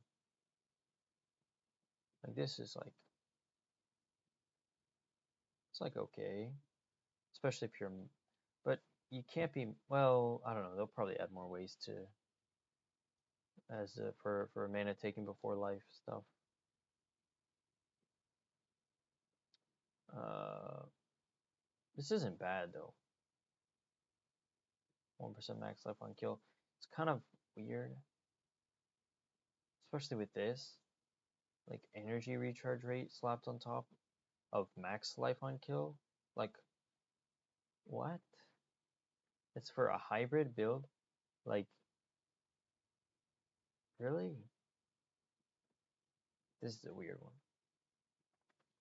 Like, this is like, it's like okay. Especially if you're, but you can't be, well, I don't know. They'll probably add more ways to, as for mana taken before life stuff. This isn't bad, though. 1% max life on kill. It's kind of weird. Especially with this. Like, energy recharge rate slapped on top of max life on kill. Like, what? It's for a hybrid build? Like, really? This is a weird one.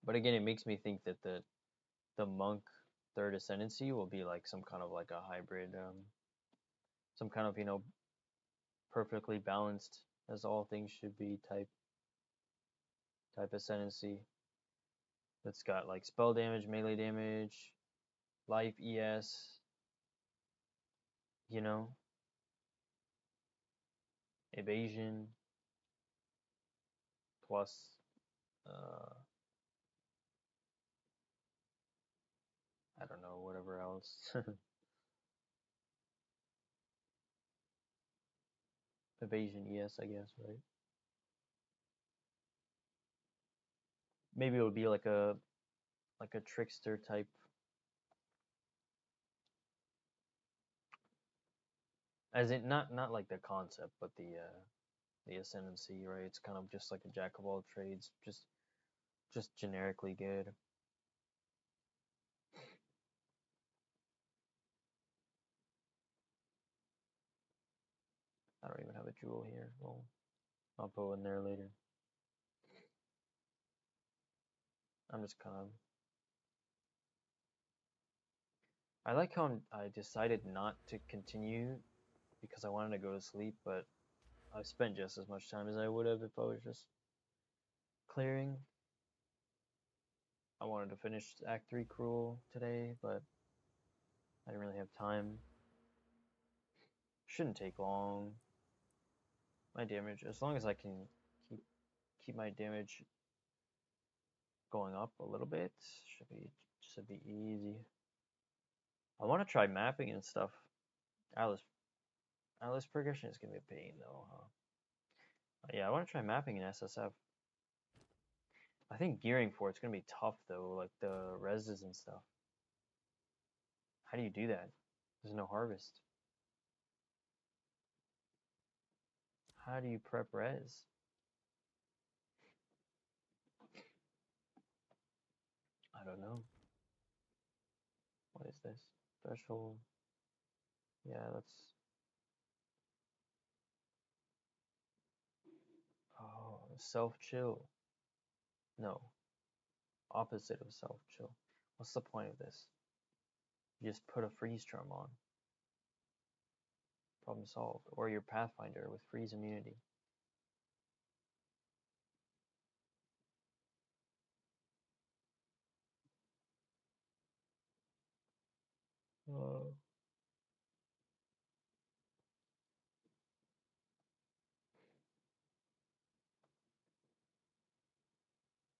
But again, it makes me think that the monk third ascendancy will be like some kind of like a hybrid, some kind of, you know, perfectly balanced as all things should be type ascendancy that's got like spell damage, melee damage, life, ES, you know, evasion plus I don't know, whatever else. Evasion, ES, I guess, right? Maybe it would be like a trickster type. As in not like the concept, but the ascendancy, right? It's kind of just like a jack of all trades, just generically good. I don't even have a jewel here. Well, I'll put one there later. I'm just kind of. I like how I decided not to continue because I wanted to go to sleep, but I spent just as much time as I would have if I was just clearing. I wanted to finish Act 3 Cruel today, but I didn't really have time. Shouldn't take long. My damage, as long as I can keep my damage going up a little bit, should be easy. I want to try mapping and stuff. Atlas progression is gonna be a pain though, huh? Yeah, I want to try mapping in SSF. I think gearing for it's gonna be tough though, like the reses and stuff. How do you do that? There's no harvest. How do you prep res? I don't know. What is this? Threshold. Yeah, that's. Oh, self chill. No. Opposite of self chill. What's the point of this? You just put a freeze drum on. Problem solved. Or your Pathfinder with freeze immunity. Oh.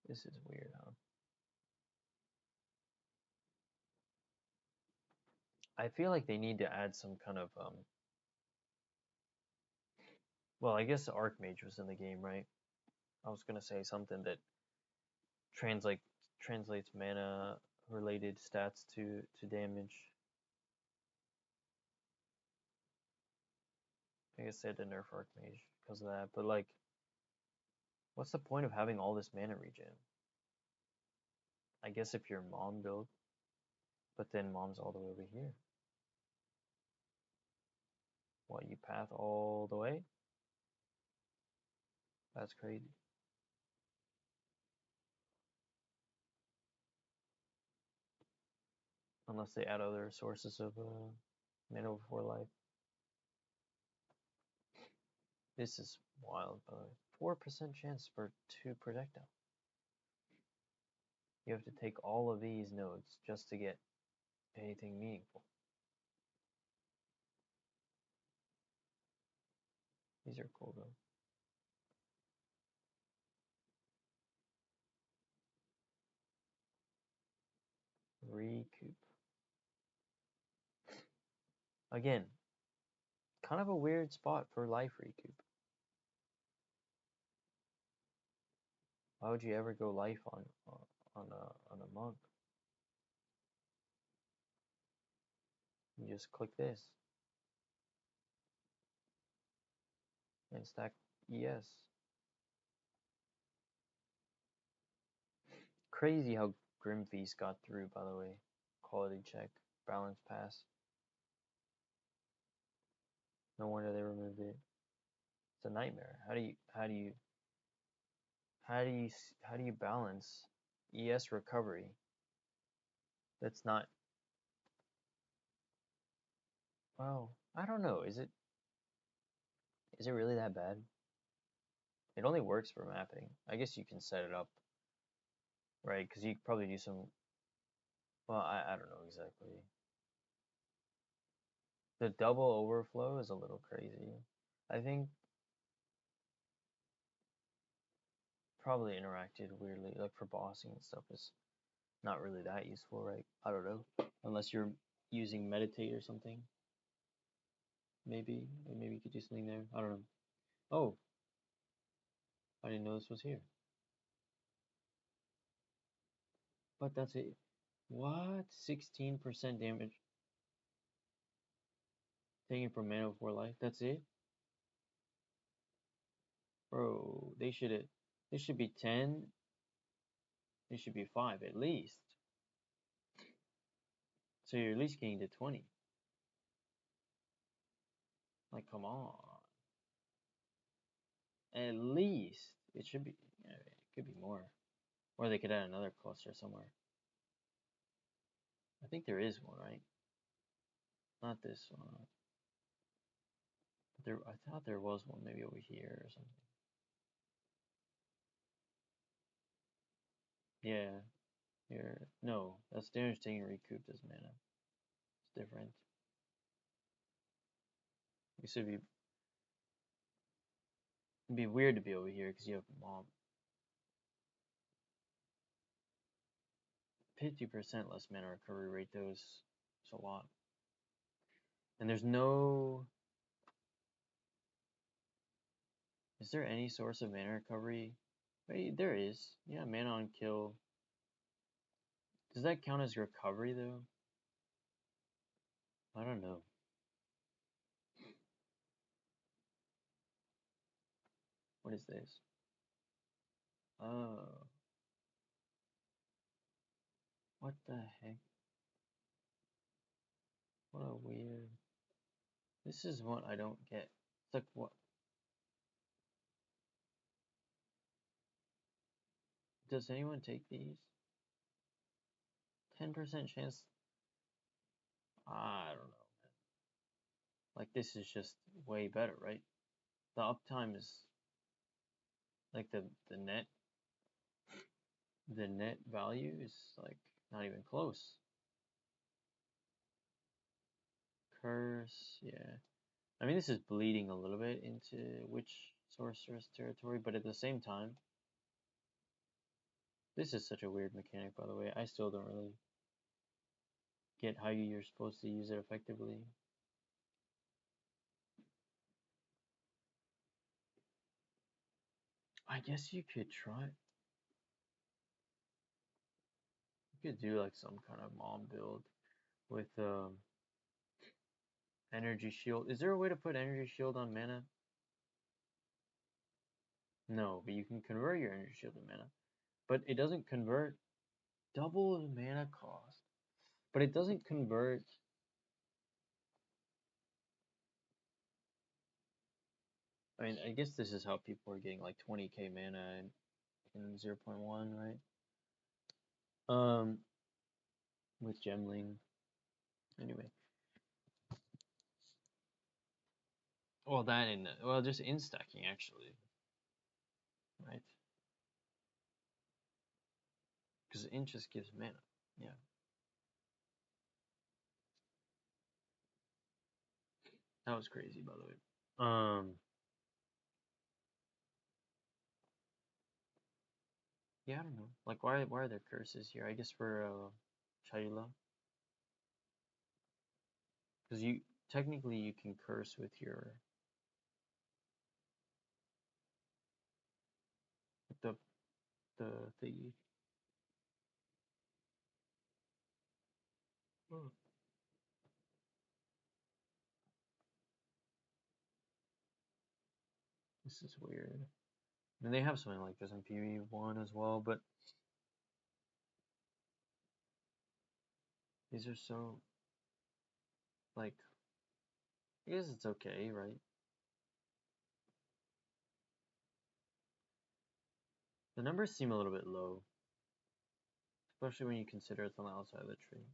This is weird, huh? I feel like they need to add some kind of well, I guess Archmage was in the game, right? I was gonna say something that translates mana related stats to damage. I guess they had to nerf Archmage because of that, but like, what's the point of having all this mana regen? I guess if you're Mom build, but then Mom's all the way over here. What, you path all the way? That's crazy. Unless they add other sources of mana before life. This is wild, by the way. 4% chance for 2 projectile. You have to take all of these nodes just to get anything meaningful. These are cool though. Recoup. Again, kind of a weird spot for life recoup. Why would you ever go life on a monk? You just click this and stack ES. Crazy how Grimfeast got through, by the way. Quality check, balance pass. No wonder they removed it. It's a nightmare. How do you balance ES recovery? That's not. Well, I don't know. Is it really that bad? It only works for mapping. I guess you can set it up, right? Because you could probably do some. Well, I don't know exactly. The double overflow is a little crazy. I think probably interacted weirdly, like for bossing and stuff is not really that useful, right? I don't know. Unless you're using meditate or something. Maybe you could do something there. I don't know. Oh, I didn't know this was here. But that's it. What? 16% damage. Taking from mana before life. That's it? Bro, they should be 10. They should be 5 at least. So you're at least getting to 20. Like, come on. At least. It should be, it could be more. Or they could add another cluster somewhere. I think there is one, right? Not this one. I thought there was one maybe over here or something. Yeah. Here. No, that's damage taking recouped as mana. It's different. It should be. It'd be weird to be over here because you have Mom. 50% less mana recovery rate, though, is a lot. And there's no. Is there any source of mana recovery Wait, there is. Yeah, mana on kill. Does that count as recovery though? I don't know. What is this? Oh. What the heck? What a weird. This is what I don't get. It's like what? Does anyone take these? 10% chance. I don't know, man. Like this is just way better, right? The uptime is like the net value is like not even close. Curse, yeah. I mean, this is bleeding a little bit into Witch Sorceress territory, but at the same time, this is such a weird mechanic, by the way. I still don't really get how you're supposed to use it effectively. I guess you could try. You could do like some kind of mom build with energy shield. Is there a way to put energy shield on mana? No, but you can convert your energy shield to mana. But it doesn't convert double the mana cost. But it doesn't convert. I mean, I guess this is how people are getting like 20k mana in 0.1, right? With Gemling. Anyway. Well, that and well, just instacking actually, right? Because int just gives mana. Yeah. That was crazy, by the way. Yeah, I don't know. Like, why are there curses here? I guess for Chayla. Because you technically you can curse with your with the thingy. Oh. This is weird. And they have something like this in PvE1 as well, but these are so like I guess it's okay, right? The numbers seem a little bit low. Especially when you consider it's on the outside of the tree.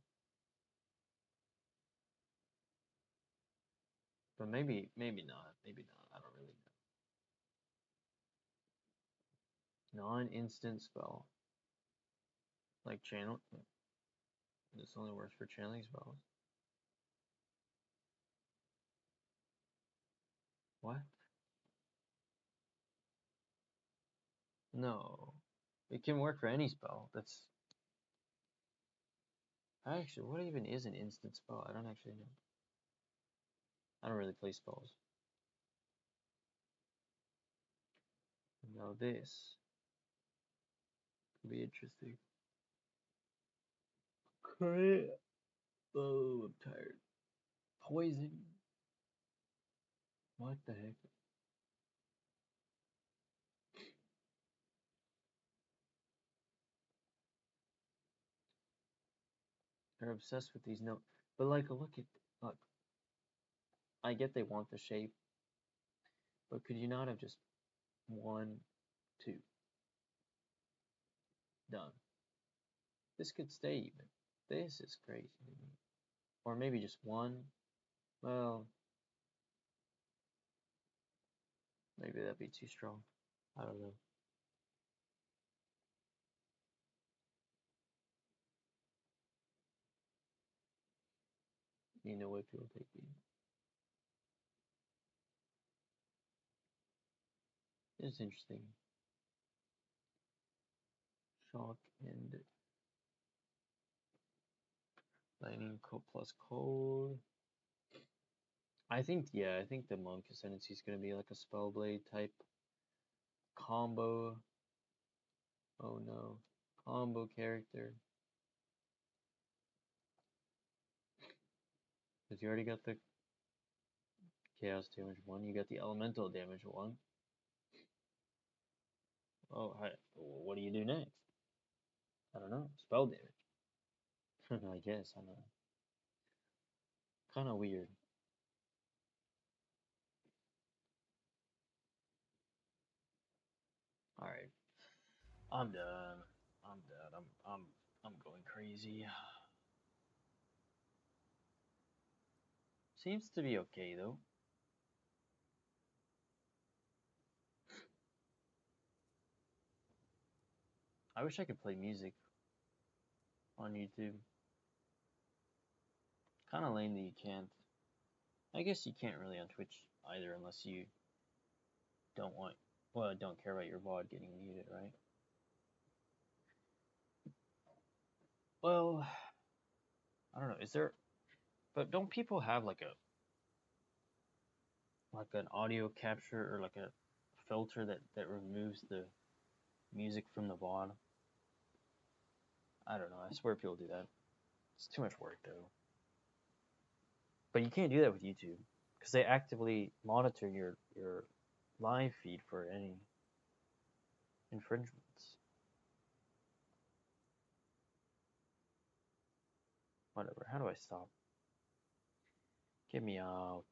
But maybe not. Maybe not. I don't really know. Non-instant spell. Like channel. This only works for channeling spells. What? No. It can work for any spell. That's actually what even is an instant spell? I don't actually know. I don't really play spells. Now this could be interesting. Oh, I'm tired. Poison. What the heck? They're obsessed with these notes. But like, look. I get they want the shape, but could you not have just 1, 2 done? This could stay even. This is crazy to me. Or maybe just 1. Well, maybe that'd be too strong. I don't know. You know what people take these. It's interesting. Shock and lightning plus cold. I think the monk ascendancy is gonna be like a spellblade type combo. Oh no. Combo character. Because you already got the chaos damage one, you got the elemental damage one. Oh, hi. What do you do next? I don't know. Spell damage. I guess. I don't know. Kind of weird. All right. I'm done. I'm done. I'm going crazy. Seems to be okay though. I wish I could play music on YouTube. Kind of lame that you can't. I guess you can't really on Twitch either unless you don't want, well, don't care about your VOD getting muted, right? Well, I don't know. Is there, but don't people have like an audio capture or like a filter that removes the music from the VOD? I don't know. I swear people do that. It's too much work though. But you can't do that with YouTube because they actively monitor your live feed for any infringements. Whatever. How do I stop? Get me out.